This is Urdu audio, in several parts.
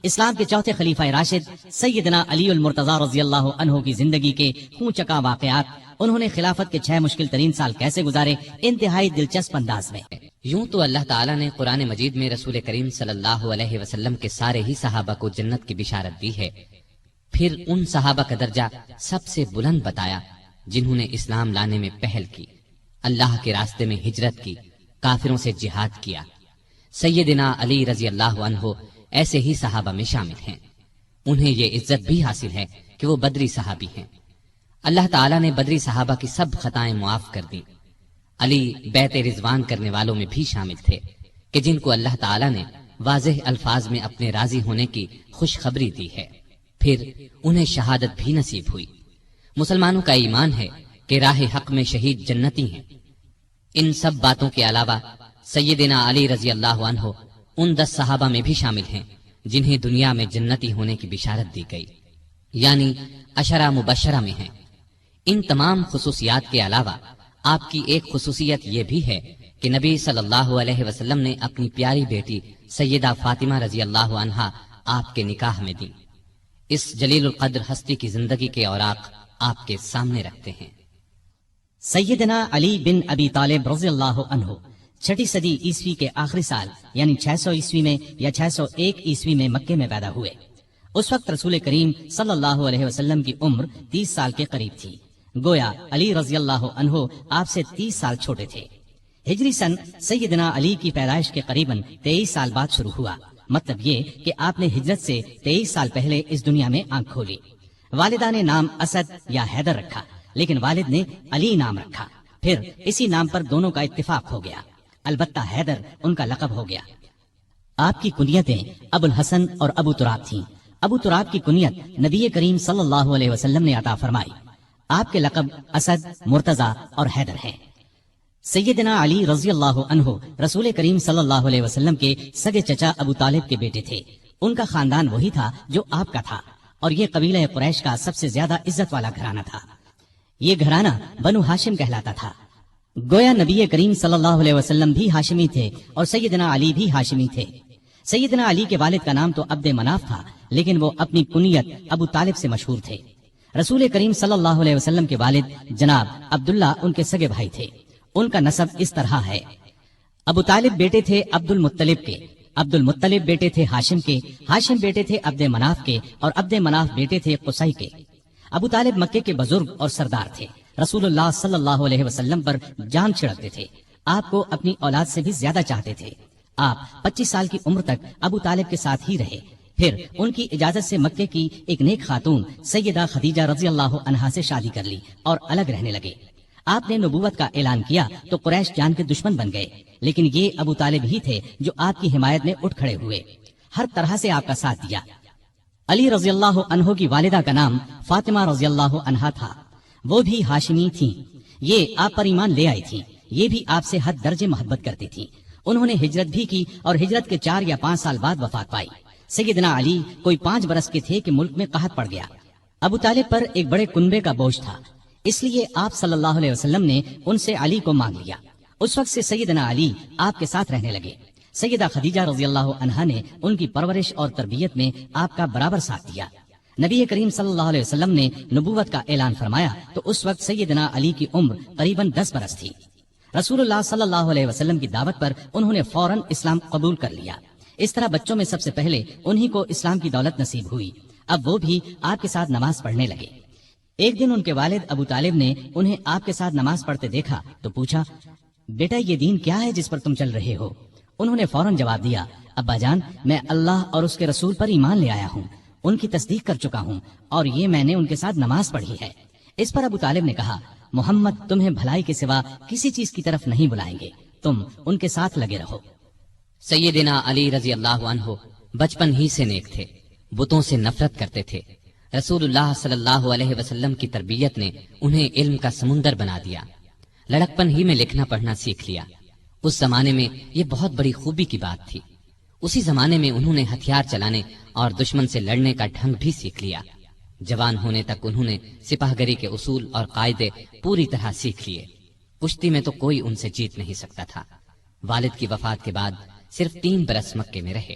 اسلام کے چوتھے خلیفہ راشد سیدنا علی المرتضی رضی اللہ عنہ کی زندگی کے خون چکا واقعات، انہوں نے خلافت کے 6 مشکل ترین سال کیسے گزارے، انتہائی دلچسپ انداز میں۔ یوں تو اللہ تعالیٰ نے قرآن مجید میں رسول کریم صلی اللہ علیہ وسلم کے سارے ہی صحابہ کو جنت کی بشارت دی ہے، پھر ان صحابہ کا درجہ سب سے بلند بتایا جنہوں نے اسلام لانے میں پہل کی، اللہ کے راستے میں ہجرت کی، کافروں سے جہاد کیا۔ سیدنا علی رضی اللہ عنہ ایسے ہی صحابہ میں شامل ہیں۔ انہیں یہ عزت بھی حاصل ہے کہ وہ بدری صحابی ہیں۔ اللہ تعالیٰ نے بدری صحابہ کی سب خطائیں معاف کر دیں۔ علی بیعت رضوان کرنے والوں میں بھی شامل تھے کہ جن کو اللہ تعالیٰ نے واضح الفاظ میں اپنے راضی ہونے کی خوشخبری دی ہے، پھر انہیں شہادت بھی نصیب ہوئی۔ مسلمانوں کا ایمان ہے کہ راہ حق میں شہید جنتی ہیں۔ ان سب باتوں کے علاوہ سیدنا علی رضی اللہ عنہ ان 10 صحابہ میں بھی شامل ہیں جنہیں دنیا میں جنتی ہونے کی بشارت دی گئی، یعنی عشرہ مبشرہ میں ہیں۔ ان تمام خصوصیات کے علاوہ آپ کی ایک خصوصیت یہ بھی ہے کہ نبی صلی اللہ علیہ وسلم نے اپنی پیاری بیٹی سیدہ فاطمہ رضی اللہ عنہا آپ کے نکاح میں دی۔ اس جلیل القدر ہستی کی زندگی کے اوراق آپ کے سامنے رکھتے ہیں۔ سیدنا علی بن ابی طالب رضی اللہ عنہ 6 صدی عیسوی کے آخری سال یعنی 600 عیسوی میں یا 601 عیسوی میں مکے میں پیدا ہوئے۔ اس وقت رسول کریم صلی اللہ علیہ وسلم کی عمر 30 سال کے قریب تھی، گویا علی رضی اللہ عنہ آپ سے 30 سال چھوٹے تھے۔ ہجری سن سیدنا علی کی پیدائش کے قریباً 23 سال بعد شروع ہوا، مطلب یہ کہ آپ نے ہجرت سے 23 سال پہلے اس دنیا میں آنکھ کھولی۔ والدہ نے نام اسد یا حیدر رکھا، لیکن والد نے علی نام رکھا، پھر اسی نام پر دونوں کا اتفاق ہو گیا، البتہ حیدر ان کا لقب ہو گیا۔ آپ کی کنیتیں ابو الحسن اور ابو تراب تھیں۔ ابو تراب کی کنیت نبی کریم صلی اللہ علیہ وسلم نے عطا فرمائی۔ آپ کے لقب اسد، مرتضی اور حیدر ہیں۔ سیدنا علی رضی اللہ عنہ رسول کریم صلی اللہ علیہ وسلم کے سگے چچا ابو طالب کے بیٹے تھے۔ ان کا خاندان وہی تھا جو آپ کا تھا، اور یہ قبیلہ قریش کا سب سے زیادہ عزت والا گھرانہ تھا۔ یہ گھرانہ بنو ہاشم کہلاتا تھا۔ گویا نبی کریم صلی اللہ علیہ وسلم بھی ہاشمی تھے اور سیدنا علی بھی ہاشمی تھے۔ سیدنا علی کے والد کا نام تو عبد مناف تھا، لیکن وہ اپنی کنیت ابو طالب سے مشہور تھے۔ رسول کریم صلی اللہ علیہ وسلم کے والد جناب عبداللہ ان کے سگے بھائی تھے۔ ان کا نسب اس طرح ہے: ابو طالب بیٹے تھے عبد المطلب کے، عبد المطلب بیٹے تھے ہاشم کے، ہاشم بیٹے تھے عبد مناف کے، اور عبد مناف بیٹے تھے قصی کے۔ ابو طالب مکے کے بزرگ اور سردار تھے، رسول اللہ صلی اللہ علیہ وسلم پر جان چھڑکتے تھے، آپ کو اپنی اولاد سے بھی زیادہ چاہتے تھے۔ آپ 25 سال کی عمر تک ابو طالب کے ساتھ ہی رہے، پھر ان کی اجازت سے مکے کی ایک نیک خاتون سیدہ خدیجہ رضی اللہ عنہا سے شادی کر لی اور الگ رہنے لگے۔ آپ نے نبوت کا اعلان کیا تو قریش جان کے دشمن بن گئے، لیکن یہ ابو طالب ہی تھے جو آپ کی حمایت میں اٹھ کھڑے ہوئے، ہر طرح سے آپ کا ساتھ دیا۔ علی رضی اللہ عنہ کی والدہ کا نام فاطمہ رضی اللہ عنہا تھا، وہ بھی ہاشمی تھیں۔ یہ آپ پر ایمان لے آئی تھی، یہ بھی آپ سے حد درجے محبت کرتی تھی۔ انہوں نے ہجرت بھی کی اور ہجرت کے 4 یا 5 سال بعد وفات پائی۔ سیدنا علی کوئی 5 برس کے تھے کہ ملک میں قحط پڑ گیا۔ ابو طالب پر ایک بڑے کنبے کا بوجھ تھا، اس لیے آپ صلی اللہ علیہ وسلم نے ان سے علی کو مانگ لیا۔ اس وقت سے سیدنا علی آپ کے ساتھ رہنے لگے۔ سیدہ خدیجہ رضی اللہ عنہا نے ان کی پرورش اور تربیت میں آپ کا برابر ساتھ دیا۔ نبی کریم صلی اللہ علیہ وسلم نے نبوت کا اعلان فرمایا تو اس وقت سیدنا علی کی عمر قریباً 10 برس تھی۔ رسول اللہ صلی اللہ علیہ وسلم کی دعوت پر انہوں نے فوراً اسلام قبول کر لیا۔ اس طرح بچوں میں سب سے پہلے انہی کو اسلام کی دولت نصیب ہوئی۔ اب وہ بھی آپ کے ساتھ نماز پڑھنے لگے۔ ایک دن ان کے والد ابو طالب نے انہیں آپ کے ساتھ نماز پڑھتے دیکھا تو پوچھا، بیٹا یہ دین کیا ہے جس پر تم چل رہے ہو؟ انہوں نے فوراً جواب دیا، ابا جان میں اللہ اور اس کے رسول پر ایمان لے آیا ہوں، ان کی تصدیق کر چکا ہوں، اور یہ میں نے ان کے ساتھ نماز پڑھی ہے۔ اس پر ابو طالب نے کہا، محمد تمہیں بھلائی کے سوا کسی چیز کی طرف نہیں بلائیں گے، تم ان کے ساتھ لگے رہو۔ سیدنا علی رضی اللہ عنہ بچپن ہی سے نیک تھے، بتوں سے نفرت کرتے تھے۔ رسول اللہ صلی اللہ علیہ وسلم کی تربیت نے انہیں علم کا سمندر بنا دیا۔ لڑکپن ہی میں لکھنا پڑھنا سیکھ لیا۔ اس زمانے میں یہ بہت بڑی خوبی کی بات تھی۔ اسی زمانے میں انہوں نے ہتھیار چلانے اور دشمن سے لڑنے کا ڈھنگ بھی سیکھ لیا۔ جوان ہونے تک انہوں نے سپاہ گری کے اصول اور قاعدے پوری طرح سیکھ لیے۔ کشتی میں تو کوئی ان سے جیت نہیں سکتا تھا۔ والد کی وفات کے بعد صرف 3 برس مکے میں رہے۔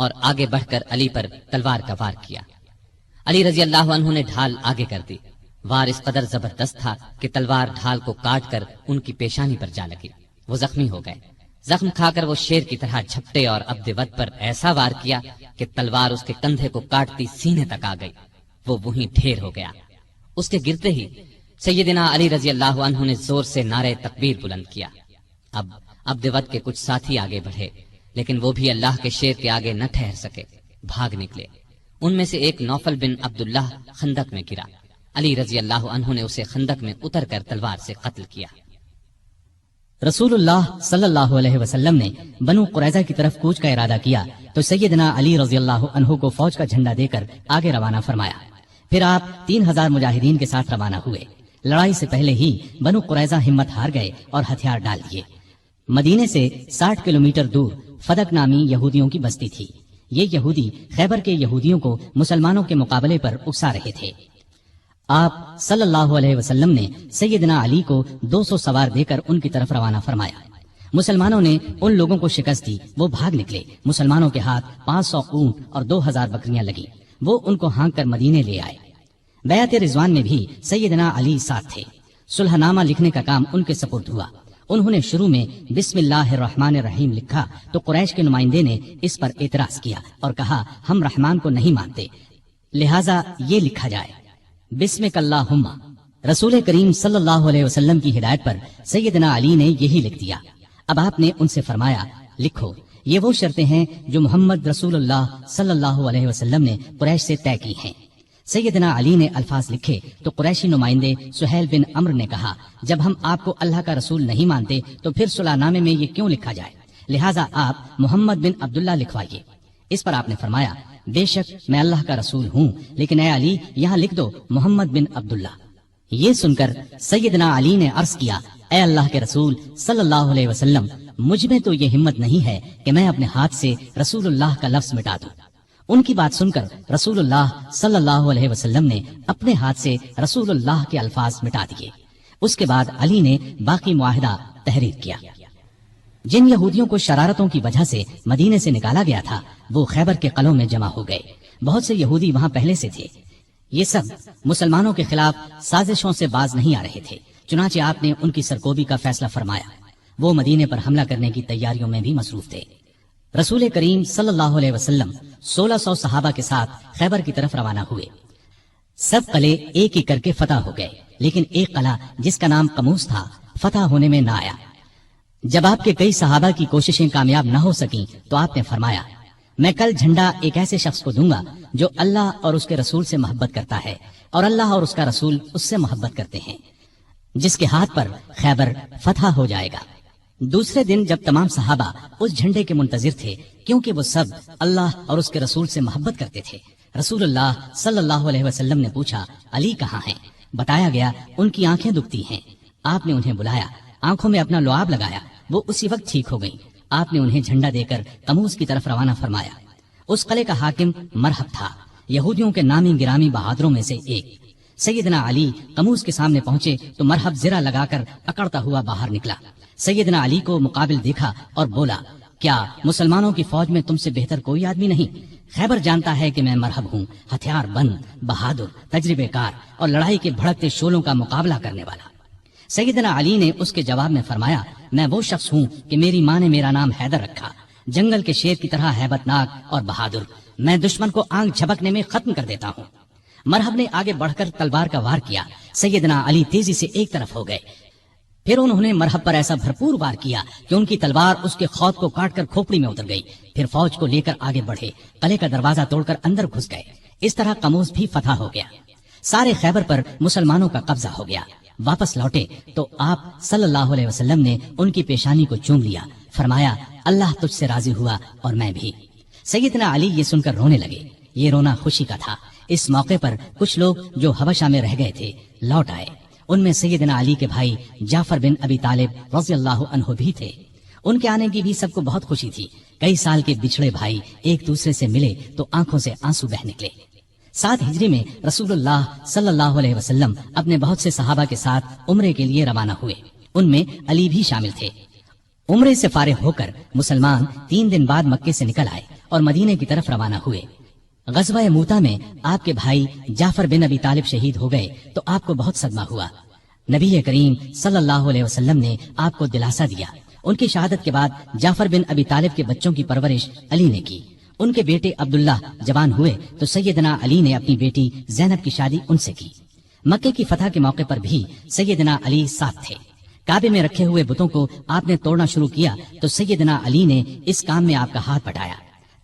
اور آگے بڑھ کر علی پر تلوار کا وار کیا۔ علی رضی اللہ عنہ نے ڈھال آگے کر دی۔ وار اس قدر زبردست تھا کہ تلوار ڈھال کو کاٹ کر ان کی پیشانی پر جا لگی۔ وہ زخمی ہو گئے۔ زخم کھا کر وہ شیر کی طرح جھپٹے اور عبدود پر ایسا وار کیا کہ تلوار اس کے کندھے کو کاٹتی سینے تک آ گئی۔ وہ وہیں ڈھیر ہو گیا۔ اس کے گرتے ہی سیدنا علی رضی اللہ عنہ نے زور سے نعرہ تکبیر بلند کیا۔ اب عبدود کے کچھ ساتھی آگے بڑھے، لیکن وہ بھی اللہ کے شیر کے آگے نہ ٹھہر سکے، بھاگ نکلے۔ ان میں سے ایک نوفل بن عبداللہ خندق میں گرا۔ علی رضی اللہ عنہ نے اسے خندق میں اتر کر تلوار سے قتل کیا۔ رسول اللہ صلی اللہ علیہ وسلم نے بنو قریظہ کی طرف کوچ کا ارادہ کیا تو سیدنا علی رضی اللہ عنہ کو فوج کا جھنڈا دے کر آگے روانہ فرمایا۔ پھر آپ 3000 مجاہدین کے ساتھ روانہ ہوئے۔ لڑائی سے پہلے ہی بنو قریظہ ہمت ہار گئے اور ہتھیار ڈال دیے۔ مدینے سے 60 کلومیٹر دور فدق نامی یہودیوں کی بستی تھی۔ یہ یہودی خیبر کے یہودیوں کو مسلمانوں کے مقابلے پر اکسا رہے تھے۔ آپ صلی اللہ علیہ وسلم نے سیدنا علی کو 200 سوار دے کر ان کی طرف روانہ فرمایا۔ مسلمانوں نے ان لوگوں کو شکست دی، وہ بھاگ نکلے۔ مسلمانوں کے ہاتھ 500 اونٹ اور 2000 بکریاں لگی۔ وہ ان کو ہانک کر مدینے لے آئے۔ بیعت رضوان میں بھی سیدنا علی ساتھ تھے۔ صلح نامہ لکھنے کا کام ان کے سپرد ہوا۔ انہوں نے شروع میں بسم اللہ الرحمن الرحیم لکھا تو قریش کے نمائندے نے اس پر اعتراض کیا اور کہا ہم رحمان کو نہیں مانتے، لہٰذا یہ لکھا جائے بسمک اللہم۔ رسول کریم صلی اللہ علیہ وسلم کی ہدایت پر سیدنا علی نے یہی لکھ دیا۔ اب آپ نے ان سے فرمایا لکھو، یہ وہ شرطیں ہیں جو محمد رسول اللہ صلی اللہ علیہ وسلم نے قریش سے طے کی ہیں۔ سیدنا علی نے الفاظ لکھے تو قریشی نمائندے سہیل بن عمرو نے کہا جب ہم آپ کو اللہ کا رسول نہیں مانتے تو پھر صلح نامے میں یہ کیوں لکھا جائے، لہٰذا آپ محمد بن عبداللہ لکھوائیے۔ اس پر آپ نے فرمایا بے شک میں اللہ کا رسول ہوں، لیکن اے علی یہاں لکھ دو محمد بن عبداللہ۔ یہ سن کر سیدنا علی نے عرض کیا اے اللہ کے رسول صلی اللہ علیہ وسلم، مجھ میں تو یہ ہمت نہیں ہے کہ میں اپنے ہاتھ سے رسول اللہ کا لفظ مٹا دوں۔ ان کی بات سن کر رسول اللہ صلی اللہ علیہ وسلم نے اپنے ہاتھ سے رسول اللہ کے الفاظ مٹا دیے۔ اس کے بعد علی نے باقی معاہدہ تحریر کیا۔ جن یہودیوں کو شرارتوں کی وجہ سے مدینے سے نکالا گیا تھا وہ خیبر کے قلعوں میں جمع ہو گئے۔ بہت سے یہودی وہاں پہلے سے تھے۔ یہ سب مسلمانوں کے خلاف سازشوں سے باز نہیں آ رہے تھے، چنانچہ آپ نے ان کی سرکوبی کا فیصلہ فرمایا۔ وہ مدینے پر حملہ کرنے کی تیاریوں میں بھی مصروف تھے۔ رسول کریم صلی اللہ علیہ وسلم 1600 صحابہ کے ساتھ خیبر کی طرف روانہ ہوئے۔ سب قلعے ایک ایک کر کے فتح ہو گئے، لیکن ایک قلعہ جس کا نام قموس تھا فتح ہونے میں نہ آیا۔ جب آپ کے کئی صحابہ کی کوششیں کامیاب نہ ہو سکیں تو آپ نے فرمایا میں کل جھنڈا ایک ایسے شخص کو دوں گا جو اللہ اور اس کے رسول سے محبت کرتا ہے اور اللہ اور اس کا رسول اس سے محبت کرتے ہیں، جس کے ہاتھ پر خیبر فتح ہو جائے گا۔ دوسرے دن جب تمام صحابہ اس جھنڈے کے منتظر تھے کیونکہ وہ سب اللہ اور اس کے رسول سے محبت کرتے تھے، رسول اللہ صلی اللہ علیہ وسلم نے پوچھا علی کہاں ہیں؟ بتایا گیا ان کی آنکھیں دکھتی ہیں۔ آپ نے انہیں بلایا، آنکھوں میں اپنا لعاب لگایا، وہ اسی وقت ٹھیک ہو گئیں۔ آپ نے انہیں جھنڈا دے کر قموس کی طرف روانہ فرمایا۔ اس قلعے کا حاکم مرحب تھا، یہودیوں کے نامی گرامی بہادروں میں سے ایک۔ سیدنا علی قموس کے سامنے پہنچے تو مرحب زرہ لگا کر اکڑتا ہوا باہر نکلا۔ سیدنا علی کو مقابل دیکھا اور بولا کیا مسلمانوں کی فوج میں تم سے بہتر کوئی آدمی نہیں؟ خیبر جانتا ہے کہ میں مرحب ہوں، ہتھیار بند، بہادر، تجربے کار اور لڑائی کے بھڑکتے شعلوں کا مقابلہ کرنے والا۔ سیدنا علی نے اس کے جواب میں فرمایا میں وہ شخص ہوں کہ میری ماں نے میرا نام حیدر رکھا، جنگل کے شیر کی طرح ہیبت ناک اور بہادر، میں دشمن کو آنکھ جھپکنے میں ختم کر دیتا ہوں۔ مرحب نے آگے بڑھ کر تلوار کا وار کیا۔ سیدنا علی تیزی سے ایک طرف ہو گئے، پھر انہوں نے مرحب پر ایسا بھرپور وار کیا کہ ان کی تلوار اس کے خود کو کاٹ کر کھوپڑی میں اتر گئی۔ پھر فوج کو لے کر آگے بڑھے، قلعے کا دروازہ توڑ کر اندر گھس گئے۔ اس طرح قموس بھی فتح ہو گیا، سارے خیبر پر مسلمانوں کا قبضہ ہو گیا۔ واپس لوٹے تو آپ صلی اللہ علیہ وسلم نے ان کی پیشانی کو چوم لیا، فرمایا اللہ تجھ سے راضی ہوا اور میں بھی۔ سیدنا علی یہ سن کر رونے لگے۔ یہ رونا خوشی کا تھا۔ اس موقع پر کچھ لوگ جو حبشہ میں رہ گئے تھے لوٹ آئے۔ ان میں سیدنا علی کے بھائی جعفر بن ابی طالب رضی اللہ عنہ بھی تھے۔ ان کے آنے کی بھی سب کو بہت خوشی تھی۔ کئی سال کے بچھڑے بھائی ایک دوسرے سے ملے تو آنکھوں سے آنسو بہ نکلے۔ 7 ہجری میں رسول اللہ صلی اللہ علیہ وسلم اپنے بہت سے صحابہ کے ساتھ عمرے کے لیے روانہ ہوئے۔ ان میں علی بھی شامل تھے۔ عمرے سے فارغ ہو کر مسلمان 3 دن بعد مکے سے نکل آئے اور مدینے کی طرف روانہ ہوئے۔ غزوہ موتا میں آپ کے بھائی جعفر بن ابی طالب شہید ہو گئے تو آپ کو بہت صدمہ ہوا۔ نبی کریم صلی اللہ علیہ وسلم نے آپ کو دلاسا دیا۔ ان کی شہادت کے بعد جعفر بن ابی طالب کے بچوں کی پرورش علی نے کی۔ ان کے بیٹے عبداللہ جوان ہوئے تو سیدنا علی نے اپنی بیٹی زینب کی شادی ان سے کی۔ مکے کی فتح کے موقع پر بھی سیدنا علی ساتھ تھے۔ کعبے میں رکھے ہوئے بتوں کو آپ نے توڑنا شروع کیا تو سیدنا علی نے اس کام میں آپ کا ہاتھ بٹایا۔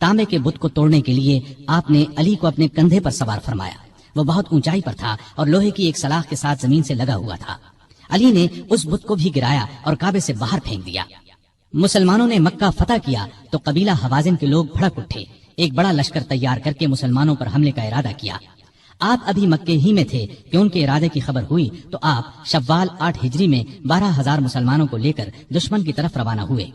تانبے کے بت کو توڑنے کے لیے آپ نے علی کو اپنے کندھے پر سوار فرمایا۔ وہ بہت اونچائی پر تھا اور لوہے کی ایک سلاخ کے ساتھ زمین سے لگا ہوا تھا۔ علی نے اس بت کو بھی گرایا اور کعبے سے باہر پھینک دیا۔ مسلمانوں نے مکہ فتح کیا تو قبیلہ حوازن کے لوگ بھڑک اٹھے۔ ایک بڑا لشکر تیار کر کے مسلمانوں پر حملے کا ارادہ کیا۔ آپ ابھی مکے ہی میں تھے کہ ان کے ارادے کی خبر ہوئی تو آپ شوال 8 ہجری میں 12,000 مسلمانوں کو لے کر دشمن کی طرف روانہ ہوئے۔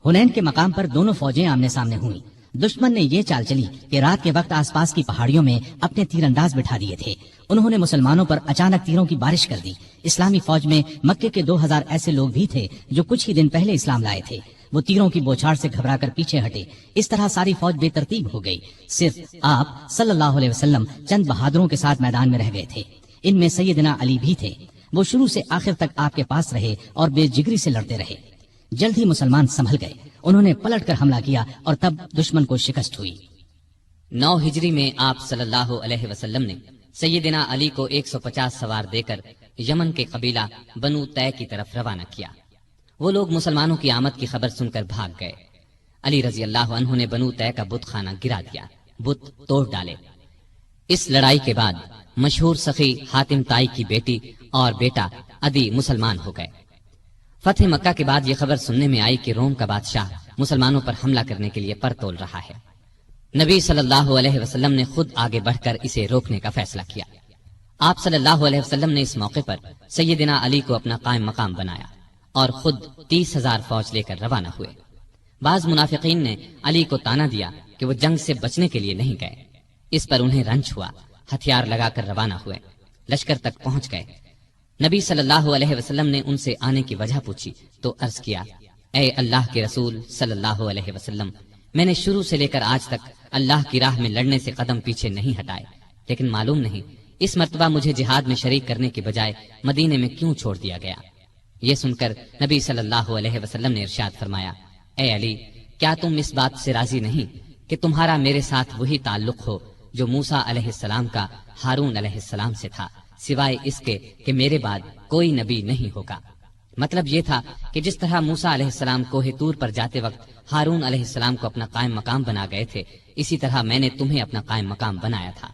حنین کے مقام پر دونوں فوجیں آمنے سامنے ہوئیں۔ دشمن نے یہ چال چلی کہ رات کے وقت آس پاس کی پہاڑیوں میں اپنے تیر انداز بٹھا دیے تھے۔ انہوں نے مسلمانوں پر اچانک تیروں کی بارش کر دی۔ اسلامی فوج میں مکے کے 2,000 ایسے لوگ بھی تھے جو کچھ ہی دن پہلے اسلام لائے تھے۔ وہ تیروں کی بوچھاڑ سے گھبرا کر پیچھے ہٹے۔ اس طرح ساری فوج بے ترتیب ہو گئی۔ صرف آپ صلی اللہ علیہ وسلم چند بہادروں کے ساتھ میدان میں رہ گئے تھے۔ ان میں سیدنا علی بھی تھے۔ وہ شروع سے آخر تک آپ کے پاس رہے اور بے جگری سے لڑتے رہے۔ جلد ہی مسلمان سنبھل گئے۔ انہوں نے پلٹ کر حملہ کیا اور تب دشمن کو شکست ہوئی۔ 9 ہجری میں آپ صلی اللہ علیہ وسلم نے سیدنا علی کو 150 سوار دے کر یمن کے قبیلہ بنو تے کی طرف روانہ کیا۔ وہ لوگ مسلمانوں کی آمد کی خبر سن کر بھاگ گئے۔ علی رضی اللہ عنہ نے بنو تے کا بت خانہ گرا دیا، بت توڑ ڈالے۔ اس لڑائی کے بعد مشہور سخی حاتم تائی کی بیٹی اور بیٹا عدی مسلمان ہو گئے۔ فتح مکہ کے بعد یہ خبر سننے میں آئی کہ روم کا بادشاہ مسلمانوں پر حملہ کرنے کے لیے پر تول رہا ہے۔ نبی صلی اللہ علیہ وسلم نے خود آگے بڑھ کر اسے روکنے کا فیصلہ کیا۔ آپ صلی اللہ علیہ وسلم نے اس موقع پر سیدنا علی کو اپنا قائم مقام بنایا اور خود 30,000 فوج لے کر روانہ ہوئے۔ بعض منافقین نے علی کو تانا دیا کہ وہ جنگ سے بچنے کے لیے نہیں گئے۔ اس پر انہیں رنج ہوا، ہتھیار لگا کر روانہ ہوئے، لشکر تک پہنچ گئے۔ نبی صلی اللہ علیہ وسلم نے ان سے آنے کی وجہ پوچھی تو عرض کیا، اے اللہ کے رسول صلی اللہ علیہ وسلم، میں نے شروع سے لے کر آج تک اللہ کی راہ میں لڑنے سے قدم پیچھے نہیں ہٹائے، لیکن معلوم نہیں اس مرتبہ مجھے جہاد میں شریک کرنے کے بجائے مدینے میں کیوں چھوڑ دیا گیا۔ یہ سن کر نبی صلی اللہ علیہ وسلم نے ارشاد فرمایا، اے علی، کیا تم اس بات سے راضی نہیں کہ تمہارا میرے ساتھ وہی تعلق ہو جو موسیٰ علیہ السلام کا ہارون علیہ السلام سے تھا، سوائے اس کے کہ میرے بعد کوئی نبی نہیں ہوگا۔ مطلب یہ تھا کہ جس طرح موسیٰ علیہ السلام کوہ طور پر جاتے وقت ہارون علیہ السلام کو اپنا قائم مقام بنا گئے تھے، اسی طرح میں نے تمہیں اپنا قائم مقام بنایا تھا۔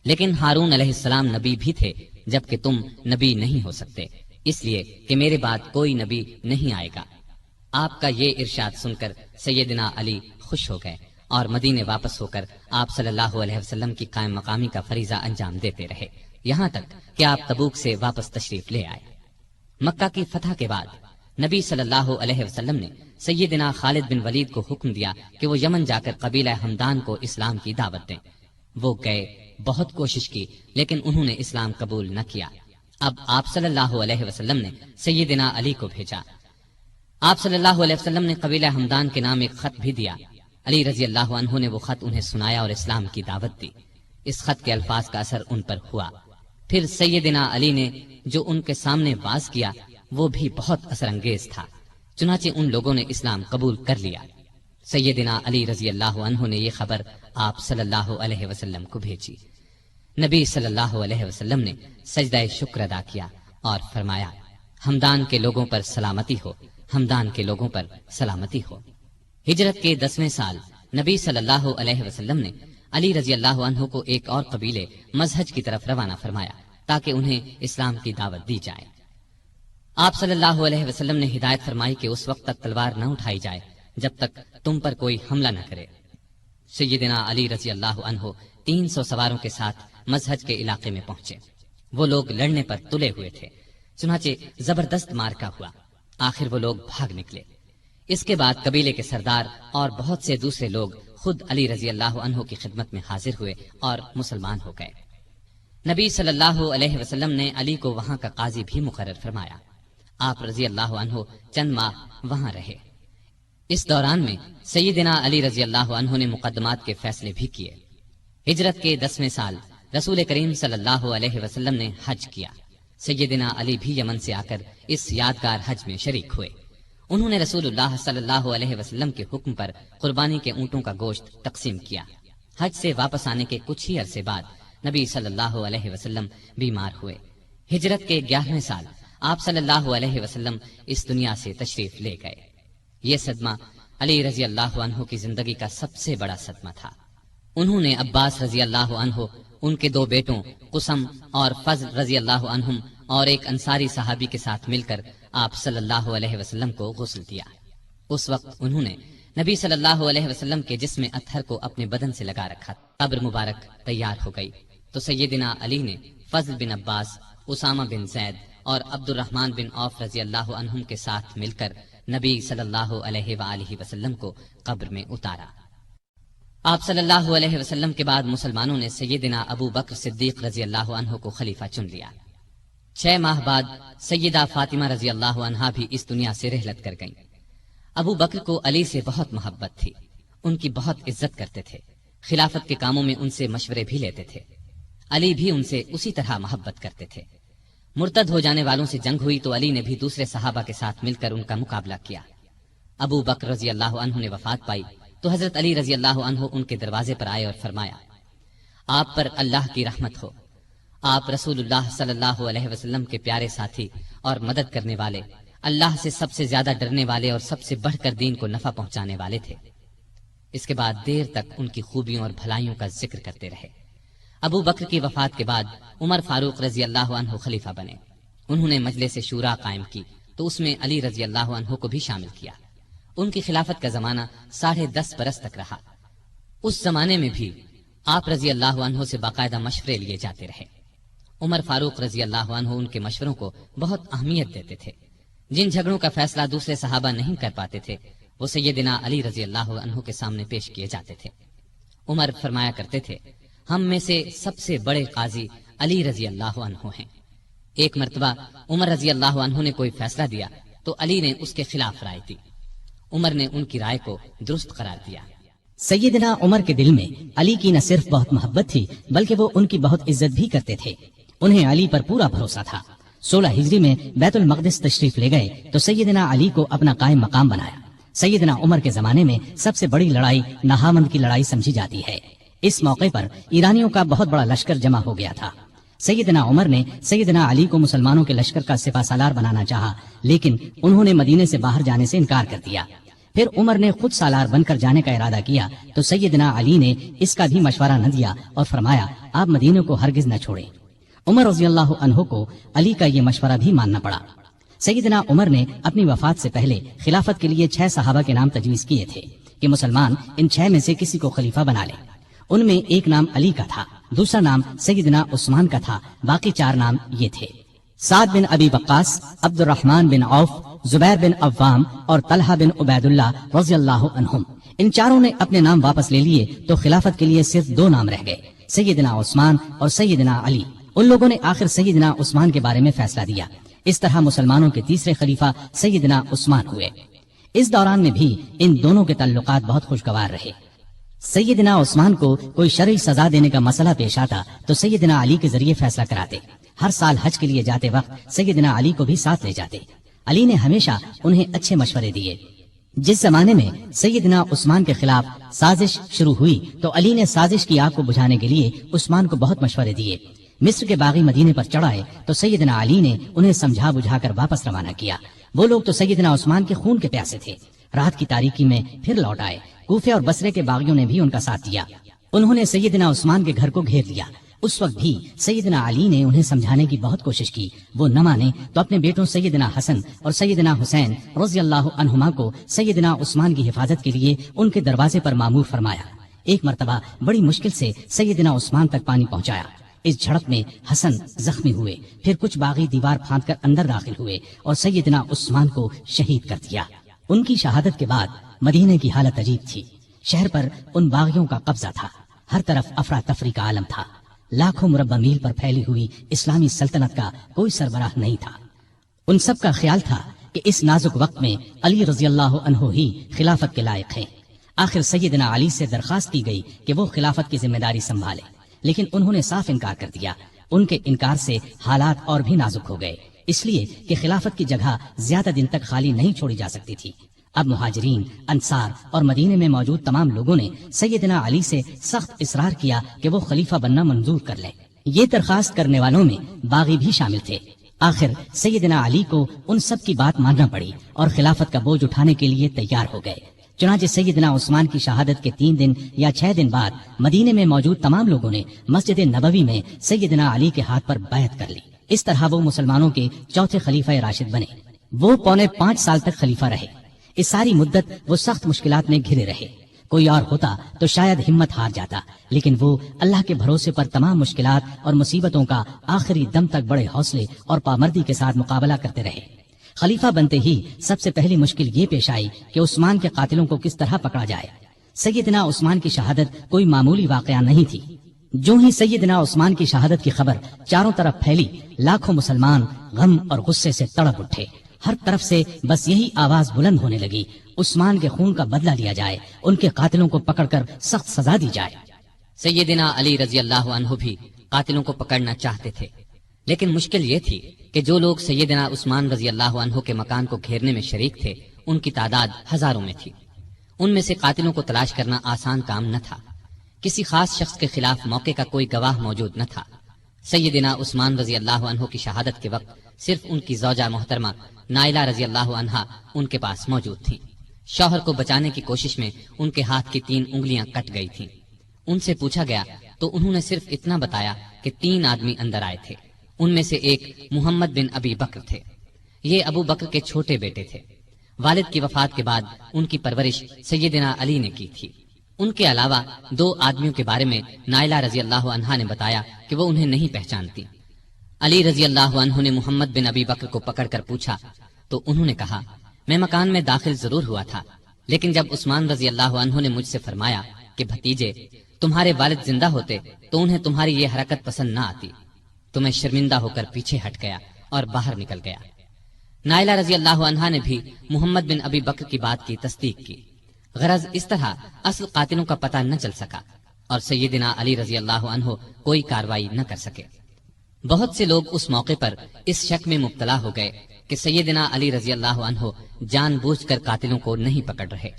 لیکن ہارون علیہ السلام نبی بھی تھے، جبکہ تم نبی نہیں ہو سکتے، اس لیے کہ میرے بعد کوئی نبی نہیں آئے گا۔ آپ کا یہ ارشاد سن کر سیدنا علی خوش ہو گئے اور مدینے واپس ہو کر آپ صلی اللہ علیہ وسلم کی قائم مقامی کا فریضہ انجام دیتے رہے، یہاں تک کہ آپ تبوک سے واپس تشریف لے آئے۔ مکہ کی فتح کے بعد نبی صلی اللہ علیہ وسلم نے سیدنا خالد بن ولید کو حکم دیا کہ وہ یمن جا کر قبیلہ ہمدان کو اسلام کی دعوت دیں۔ وہ گئے، بہت کوشش کی، لیکن انہوں نے اسلام قبول نہ کیا۔ اب آپ صلی اللہ علیہ وسلم نے سیدنا علی کو بھیجا۔ آپ صلی اللہ علیہ وسلم نے قبیلہ ہمدان کے نام ایک خط بھی دیا۔ علی رضی اللہ عنہ نے وہ خط انہیں سنایا اور اسلام کی دعوت دی۔ اس خط کے الفاظ کا اثر ان پر ہوا۔ پھر سیدنا علی نے جو ان کے سامنے واز کیا وہ بھی بہت اثر انگیز تھا، چنانچہ ان لوگوں نے اسلام قبول کر لیا۔ سیدنا علی رضی اللہ عنہ نے یہ خبر آپ صلی اللہ علیہ وسلم کو بھیجی۔ نبی صلی اللہ علیہ وسلم نے سجدہ شکر ادا کیا اور فرمایا، ہمدان کے لوگوں پر سلامتی ہو، ہمدان کے لوگوں پر سلامتی ہو۔ ہجرت کے 10ویں سال نبی صلی اللہ علیہ وسلم نے علی رضی اللہ عنہ کو ایک اور قبیلے مزہج کی طرف روانہ فرمایا تاکہ انہیں اسلام کی دعوت دی جائے۔ آپ صلی اللہ علیہ وسلم نے ہدایت فرمائی کہ اس وقت تک تلوار نہ اٹھائی جائے جب تک تم پر کوئی حملہ نہ کرے۔ سیدنا علی رضی اللہ عنہ 300 سواروں کے ساتھ مزہج کے علاقے میں پہنچے۔ وہ لوگ لڑنے پر تلے ہوئے تھے، چنانچہ زبردست مارکا ہوا، آخر وہ لوگ بھاگ نکلے۔ اس کے بعد قبیلے کے سردار اور بہت سے دوسرے لوگ خود علی رضی اللہ عنہ کی خدمت میں حاضر ہوئے اور مسلمان ہو گئے۔ نبی صلی اللہ علیہ وسلم نے علی کو وہاں کا قاضی بھی مقرر فرمایا۔ آپ رضی اللہ عنہ چند ماہ وہاں رہے۔ اس دوران میں سیدنا علی رضی اللہ عنہ نے مقدمات کے فیصلے بھی کیے۔ ہجرت کے 10ویں سال رسول کریم صلی اللہ علیہ وسلم نے حج کیا۔ سیدنا علی بھی یمن سے آ کر اس یادگار حج میں شریک ہوئے۔ انہوں نے رسول اللہ صلی اللہ علیہ وسلم کے حکم پر قربانی کے اونٹوں کا گوشت تقسیم کیا۔ حج سے واپس آنے کے کچھ ہی عرصے بعد نبی صلی اللہ علیہ وسلم بیمار ہوئے۔ ہجرت کے 11ویں سال آپ صلی اللہ علیہ وسلم اس دنیا سے تشریف لے گئے۔ یہ صدمہ علی رضی اللہ عنہ کی زندگی کا سب سے بڑا صدمہ تھا۔ انہوں نے عباس رضی اللہ عنہ، ان کے 2 بیٹوں قسم اور فضل رضی اللہ عنہم اور ایک انصاری صحابی کے ساتھ مل کر آپ صلی اللہ علیہ وسلم کو غسل دیا۔ اس وقت انہوں نے نبی صلی اللہ علیہ وسلم کے جسم اطہر کو اپنے بدن سے لگا رکھا۔ قبر مبارک تیار ہو گئی تو سیدنا علی نے فضل بن عباس، اسامہ بن زید اور عبد الرحمن بن عوف رضی اللہ عنہم کے ساتھ مل کر نبی صلی اللہ علیہ وآلہ وسلم کو قبر میں اتارا۔ آپ صلی اللہ علیہ وسلم کے بعد مسلمانوں نے سیدنا ابو بکر صدیق رضی اللہ عنہ کو خلیفہ چن لیا۔ 6 ماہ بعد سیدہ فاطمہ رضی اللہ عنہا بھی اس دنیا سے رحلت کر گئیں۔ ابو بکر کو علی سے بہت محبت تھی، ان کی بہت عزت کرتے تھے، خلافت کے کاموں میں ان سے مشورے بھی لیتے تھے۔ علی بھی ان سے اسی طرح محبت کرتے تھے۔ مرتد ہو جانے والوں سے جنگ ہوئی تو علی نے بھی دوسرے صحابہ کے ساتھ مل کر ان کا مقابلہ کیا۔ ابو بکر رضی اللہ عنہ نے وفات پائی تو حضرت علی رضی اللہ عنہ ان کے دروازے پر آئے اور فرمایا، آپ پر اللہ کی رحمت ہو، آپ رسول اللہ صلی اللہ علیہ وسلم کے پیارے ساتھی اور مدد کرنے والے، اللہ سے سب سے زیادہ ڈرنے والے اور سب سے بڑھ کر دین کو نفع پہنچانے والے تھے۔ اس کے بعد دیر تک ان کی خوبیوں اور بھلائیوں کا ذکر کرتے رہے۔ ابو بکر کی وفات کے بعد عمر فاروق رضی اللہ عنہ خلیفہ بنے۔ انہوں نے مجلس شورا قائم کی تو اس میں علی رضی اللہ عنہ کو بھی شامل کیا۔ ان کی خلافت کا زمانہ 10.5 برس تک رہا۔ اس زمانے میں بھی آپ رضی اللہ عنہ سے باقاعدہ مشورے لیے جاتے رہے۔ عمر فاروق رضی اللہ عنہ ان کے مشوروں کو بہت اہمیت دیتے تھے۔ جن جھگڑوں کا فیصلہ دوسرے صحابہ نہیں کر پاتے تھے وہ سیدنا علی رضی اللہ عنہ کے سامنے پیش کیے جاتے تھے۔ عمر فرمایا کرتے تھے، ہم میں سے سب سے بڑے قاضی علی رضی اللہ عنہ ہیں۔ ایک مرتبہ عمر رضی اللہ عنہ نے کوئی فیصلہ دیا تو علی نے اس کے خلاف رائے دی۔ عمر نے ان کی رائے کو درست قرار دیا۔ سیدنا عمر کے دل میں علی کی نہ صرف بہت محبت تھی بلکہ وہ ان کی بہت عزت بھی کرتے تھے۔ انہیں علی پر پورا بھروسہ تھا۔ 16 ہجری میں بیت المقدس تشریف لے گئے تو سیدنا علی کو اپنا قائم مقام بنایا۔ سیدنا عمر کے زمانے میں سب سے بڑی لڑائی نہاوند کی لڑائی سمجھی جاتی ہے۔ اس موقع پر ایرانیوں کا بہت بڑا لشکر جمع ہو گیا تھا۔ سیدنا عمر نے سیدنا علی کو مسلمانوں کے لشکر کا سپہ سالار بنانا چاہا لیکن انہوں نے مدینے سے باہر جانے سے انکار کر دیا۔ پھر عمر نے خود سالار بن کر جانے کا ارادہ کیا تو سیدنا علی نے اس کا بھی مشورہ نہ دیا اور فرمایا، آپ مدینے کو ہرگز نہ چھوڑیں۔ عمر رضی اللہ عنہ کو علی کا یہ مشورہ بھی ماننا پڑا۔ سیدنا عمر نے اپنی وفات سے پہلے خلافت کے لیے 6 صحابہ کے نام تجویز کیے تھے کہ مسلمان ان 6 میں سے کسی کو خلیفہ بنا لے۔ ان میں ایک نام علی کا تھا، دوسرا نام سیدنا عثمان کا تھا، باقی 4 نام یہ تھے: سعد بن ابی وقاص، عبد الرحمن بن عوف، زبیر بن عوام اور طلحہ بن عبید اللہ رضی اللہ عنہم۔ ان چاروں نے اپنے نام واپس لے لیے تو خلافت کے لیے صرف 2 نام رہ گئے، سیدنا عثمان اور سیدنا علی۔ ان لوگوں نے آخر سیدنا عثمان کے بارے میں فیصلہ دیا۔ اس طرح مسلمانوں کے تیسرے خلیفہ سیدنا عثمان ہوئے۔ اس دوران میں بھی ان دونوں کے تعلقات بہت خوشگوار رہے۔ سیدنا عثمان کو کوئی شرعی سزا دینے کا مسئلہ پیش آتا تو سیدنا علی کے ذریعے فیصلہ کراتے۔ ہر سال حج کے لیے جاتے وقت سیدنا علی کو بھی ساتھ لے جاتے۔ علی نے ہمیشہ انہیں اچھے مشورے دیے۔ جس زمانے میں سیدنا عثمان کے خلاف سازش شروع ہوئی تو علی نے سازش کی آگ کو بجھانے کے لیے عثمان کو بہت مشورے دیے۔ مصر کے باغی مدینے پر چڑھائے تو سیدنا علی نے انہیں سمجھا بجھا کر واپس روانہ کیا۔ وہ لوگ تو سیدنا عثمان کے خون کے پیاسے تھے۔ رات کی تاریکی میں پھر لوٹ آئے۔ کوفے اور بصرے کے باغیوں نے بھی ان کا ساتھ دیا۔ انہوں نے سیدنا عثمان کے گھر کو گھیر لیا۔ اس وقت بھی سیدنا علی نے انہیں سمجھانے کی بہت کوشش کی۔ وہ نہ مانے تو اپنے بیٹوں سیدنا حسن اور سیدنا حسین رضی اللہ عنہما کو سیدنا عثمان کی حفاظت کے لیے ان کے دروازے پر مامور فرمایا۔ ایک مرتبہ بڑی مشکل سے سیدنا عثمان تک پانی پہنچایا۔ اس جھڑپ میں حسن زخمی ہوئے۔ پھر کچھ باغی دیوار پھاند کر اندر داخل ہوئے اور سیدنا عثمان کو شہید کر دیا۔ ان کی شہادت کے بعد مدینے کی حالت عجیب تھی۔ شہر پر ان باغیوں کا قبضہ تھا۔ ہر طرف افراتفری کا عالم تھا۔ لاکھوں مربع میل پر پھیلی ہوئی اسلامی سلطنت کا کوئی سربراہ نہیں تھا۔ ان سب کا خیال تھا کہ اس نازک وقت میں علی رضی اللہ عنہ ہی خلافت کے لائق ہیں۔ آخر سیدنا علی سے درخواست کی گئی کہ وہ خلافت کی ذمہ داری سنبھالے، لیکن انہوں نے صاف انکار کر دیا۔ ان کے انکار سے حالات اور بھی نازک ہو گئے، اس لیے کہ خلافت کی جگہ زیادہ دن تک خالی نہیں چھوڑی جا سکتی تھی۔ اب مہاجرین، انصار اور مدینے میں موجود تمام لوگوں نے سیدنا علی سے سخت اصرار کیا کہ وہ خلیفہ بننا منظور کر لیں۔ یہ درخواست کرنے والوں میں باغی بھی شامل تھے۔ آخر سیدنا علی کو ان سب کی بات ماننا پڑی اور خلافت کا بوجھ اٹھانے کے لیے تیار ہو گئے۔ چنانچہ سیدنا عثمان کی شہادت کے 3 دن یا 6 دن بعد مدینے میں موجود تمام لوگوں نے مسجد نبوی میں سیدنا علی کے ہاتھ پر بیعت کر لی۔ اس طرح وہ مسلمانوں کے چوتھے خلیفہ راشد بنے۔ وہ 4.25 سال تک خلیفہ رہے۔ اس ساری مدت وہ سخت مشکلات میں گھرے رہے۔ کوئی اور ہوتا تو شاید ہمت ہار جاتا، لیکن وہ اللہ کے بھروسے پر تمام مشکلات اور مصیبتوں کا آخری دم تک بڑے حوصلے اور پامردی کے ساتھ مقابلہ کرتے رہے۔ خلیفہ بنتے ہی سب سے پہلی مشکل یہ پیش آئی کہ عثمان کے قاتلوں کو کس طرح پکڑا جائے۔ سیدنا عثمان کی شہادت کوئی معمولی واقعہ نہیں تھی۔ جو ہی سیدنا عثمان کی شہادت کی خبر چاروں طرف پھیلی، لاکھوں مسلمان غم اور غصے سے تڑپ اٹھے۔ ہر طرف سے بس یہی آواز بلند ہونے لگی، عثمان کے خون کا بدلہ لیا جائے، ان کے قاتلوں کو پکڑ کر سخت سزا دی جائے۔ سیدنا علی رضی اللہ عنہ بھی قاتلوں کو پکڑنا چاہتے تھے، لیکن مشکل یہ تھی کہ جو لوگ سیدنا عثمان رضی اللہ عنہ کے مکان کو گھیرنے میں شریک تھے ان کی تعداد ہزاروں میں تھی۔ ان میں سے قاتلوں کو تلاش کرنا آسان کام نہ تھا۔ کسی خاص شخص کے خلاف موقع کا کوئی گواہ موجود نہ تھا۔ سیدنا عثمان رضی اللہ عنہ کی شہادت کے وقت صرف ان کی زوجہ محترمہ نائلہ رضی اللہ عنہا ان کے پاس موجود تھی۔ شوہر کو بچانے کی کوشش میں ان کے ہاتھ کی 3 انگلیاں کٹ گئی تھیں۔ ان سے پوچھا گیا تو انہوں نے صرف اتنا بتایا کہ 3 آدمی اندر آئے تھے، ان میں سے ایک محمد بن ابی بکر تھے۔ یہ ابو بکر کے چھوٹے بیٹے تھے۔ والد کی وفات کے بعد ان کی پرورش سیدنا علی نے کی تھی۔ ان کے علاوہ 2 آدمیوں کے بارے میں نائلہ رضی اللہ عنہا نے بتایا کہ وہ انہیں نہیں پہچانتی۔ علی رضی اللہ عنہ نے محمد بن ابی بکر کو پکڑ کر پوچھا تو انہوں نے کہا، میں مکان میں داخل ضرور ہوا تھا، لیکن جب عثمان رضی اللہ عنہ نے مجھ سے فرمایا کہ بھتیجے تمہارے والد زندہ ہوتے تو انہیں تمہاری یہ حرکت پسند نہ آتی، تو میں شرمندہ ہو کر پیچھے ہٹ گیا اور باہر نکل گیا۔ نائلہ رضی اللہ عنہا نے بھی محمد بن ابی بکر کی بات کی تصدیق کی۔ غرض اس طرح اصل قاتلوں کا پتہ نہ چل سکا اور سیدنا علی رضی اللہ عنہ کوئی کاروائی نہ کر سکے۔ بہت سے لوگ اس موقع پر اس شک میں مبتلا ہو گئے کہ سیدنا علی رضی اللہ عنہ جان بوجھ کر قاتلوں کو نہیں پکڑ رہے۔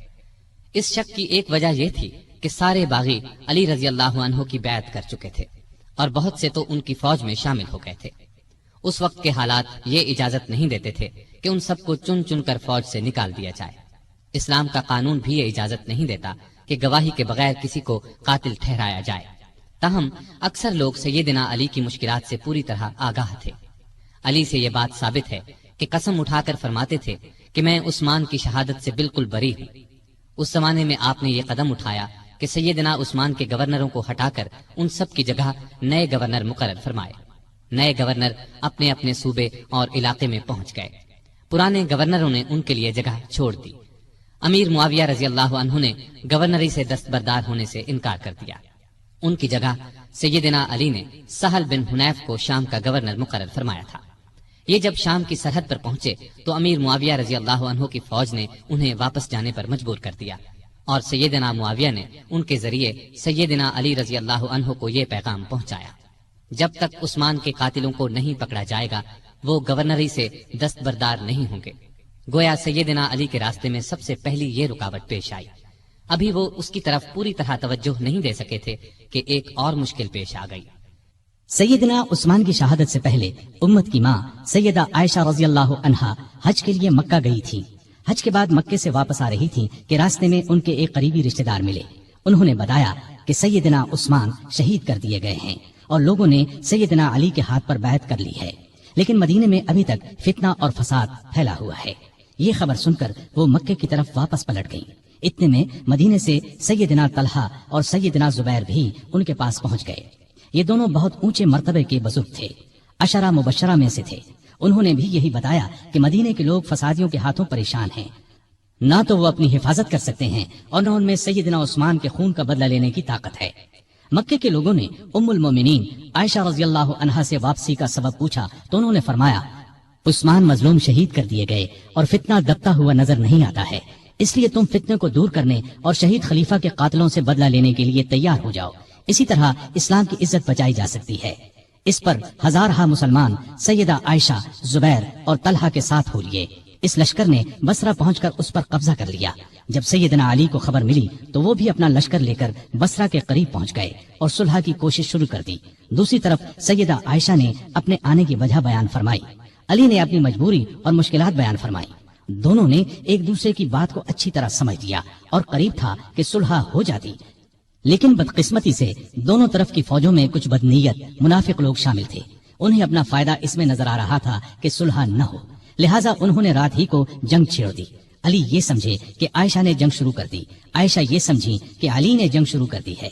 اس شک کی ایک وجہ یہ تھی کہ سارے باغی علی رضی اللہ عنہ کی بیعت کر چکے تھے اور بہت سے تو ان کی فوج میں شامل ہو گئے تھے۔ اس وقت کے حالات یہ اجازت نہیں دیتے تھے کہ ان سب کو چن چن کر فوج سے نکال دیا جائے۔ اسلام کا قانون بھی یہ اجازت نہیں دیتا کہ گواہی کے بغیر کسی کو قاتل ٹھہرایا جائے۔ تاہم اکثر لوگ سیدنا علی کی مشکلات سے پوری طرح آگاہ تھے۔ علی سے یہ بات ثابت ہے کہ قسم اٹھا کر فرماتے تھے کہ میں عثمان کی شہادت سے بالکل بری ہوں۔ اس زمانے میں آپ نے یہ قدم اٹھایا کہ سیدنا عثمان کے گورنروں کو ہٹا کر ان سب کی جگہ نئے گورنر مقرر فرمائے۔ نئے گورنر اپنے اپنے صوبے اور علاقے میں پہنچ گئے۔ پرانے گورنروں نے ان کے لیے جگہ چھوڑ دی۔ امیر معاویہ رضی اللہ عنہ نے گورنری سے دستبردار ہونے سے انکار کر دیا۔ ان کی جگہ سیدنا علی نے سہل بن حنیف کو شام کا گورنر مقرر فرمایا تھا۔ یہ جب شام کی سرحد پر پہنچے تو امیر معاویہ رضی اللہ عنہ کی فوج نے انہیں واپس جانے پر مجبور کر دیا اور سیدنا معاویہ نے ان کے ذریعے سیدنا علی رضی اللہ عنہ کو یہ پیغام پہنچایا، جب تک عثمان کے قاتلوں کو نہیں پکڑا جائے گا وہ گورنری سے دستبردار نہیں ہوں گے۔ گویا سیدنا علی کے راستے میں سب سے پہلی یہ رکاوٹ پیش آئی۔ ابھی وہ اس کی طرف پوری طرح توجہ نہیں دے سکے تھے کہ ایک اور مشکل پیش آ گئی۔ سیدنا عثمان کی شہادت سے پہلے امت کی ماں سیدہ عائشہ رضی اللہ عنہا حج کے لیے مکہ گئی تھی۔ حج کے بعد مکے سے واپس آ رہی تھی کہ راستے میں ان کے ایک قریبی رشتہ دار ملے۔ انہوں نے بتایا کہ سیدنا عثمان شہید کر دیے گئے ہیں اور لوگوں نے سیدنا علی کے ہاتھ پر بیعت کر لی ہے، لیکن مدینے میں ابھی تک فتنہ اور فساد پھیلا ہوا ہے۔ یہ خبر سن کر وہ مکے کی طرف واپس پلٹ گئیں۔ اتنے میں مدینے سے سیدنا طلحہ اور سیدنا زبیر بھی ان کے پاس پہنچ گئے۔ یہ دونوں بہت اونچے مرتبے کے بزرگ تھے، عشرہ مبشرہ میں سے تھے۔ انہوں نے بھی یہی بتایا کہ مدینے کے لوگ فسادیوں کے ہاتھوں پریشان ہیں، نہ تو وہ اپنی حفاظت کر سکتے ہیں اور نہ ان میں سیدنا عثمان کے خون کا بدلہ لینے کی طاقت ہے۔ مکے کے لوگوں نے ام المومنین عائشہ رضی اللہ عنہا سے واپسی کا سبب پوچھا تو انہوں نے فرمایا، عثمان مظلوم شہید کر دیے گئے اور فتنہ دبتا ہوا نظر نہیں آتا ہے، اس لیے تم فتنے کو دور کرنے اور شہید خلیفہ کے قاتلوں سے بدلہ لینے کے لیے تیار ہو جاؤ، اسی طرح اسلام کی عزت بچائی جا سکتی ہے۔ اس پر ہزارہا مسلمان سیدہ عائشہ، زبیر اور طلحہ کے ساتھ ہو لیے۔ اس لشکر نے بصرہ پہنچ کر اس پر قبضہ کر لیا۔ جب سیدنا علی کو خبر ملی تو وہ بھی اپنا لشکر لے کر بصرہ کے قریب پہنچ گئے اور صلح کی کوشش شروع کر دی۔ دوسری طرف سیدہ عائشہ نے اپنے آنے کی وجہ بیان فرمائی، علی نے اپنی مجبوری اور مشکلات بیان فرمائی۔ دونوں نے ایک دوسرے کی بات کو اچھی طرح سمجھ لیا اور قریب تھا کہ صلح ہو جاتی، لیکن بدقسمتی سے دونوں طرف کی فوجوں میں کچھ بدنیت منافق لوگ شامل تھے۔ انہیں اپنا فائدہ اس میں نظر آ رہا تھا کہ صلح نہ ہو، لہٰذا انہوں نے رات ہی کو جنگ چھیڑ دی۔ علی یہ سمجھے کہ عائشہ نے جنگ شروع کر دی، عائشہ یہ سمجھی کہ علی نے جنگ شروع کر دی ہے۔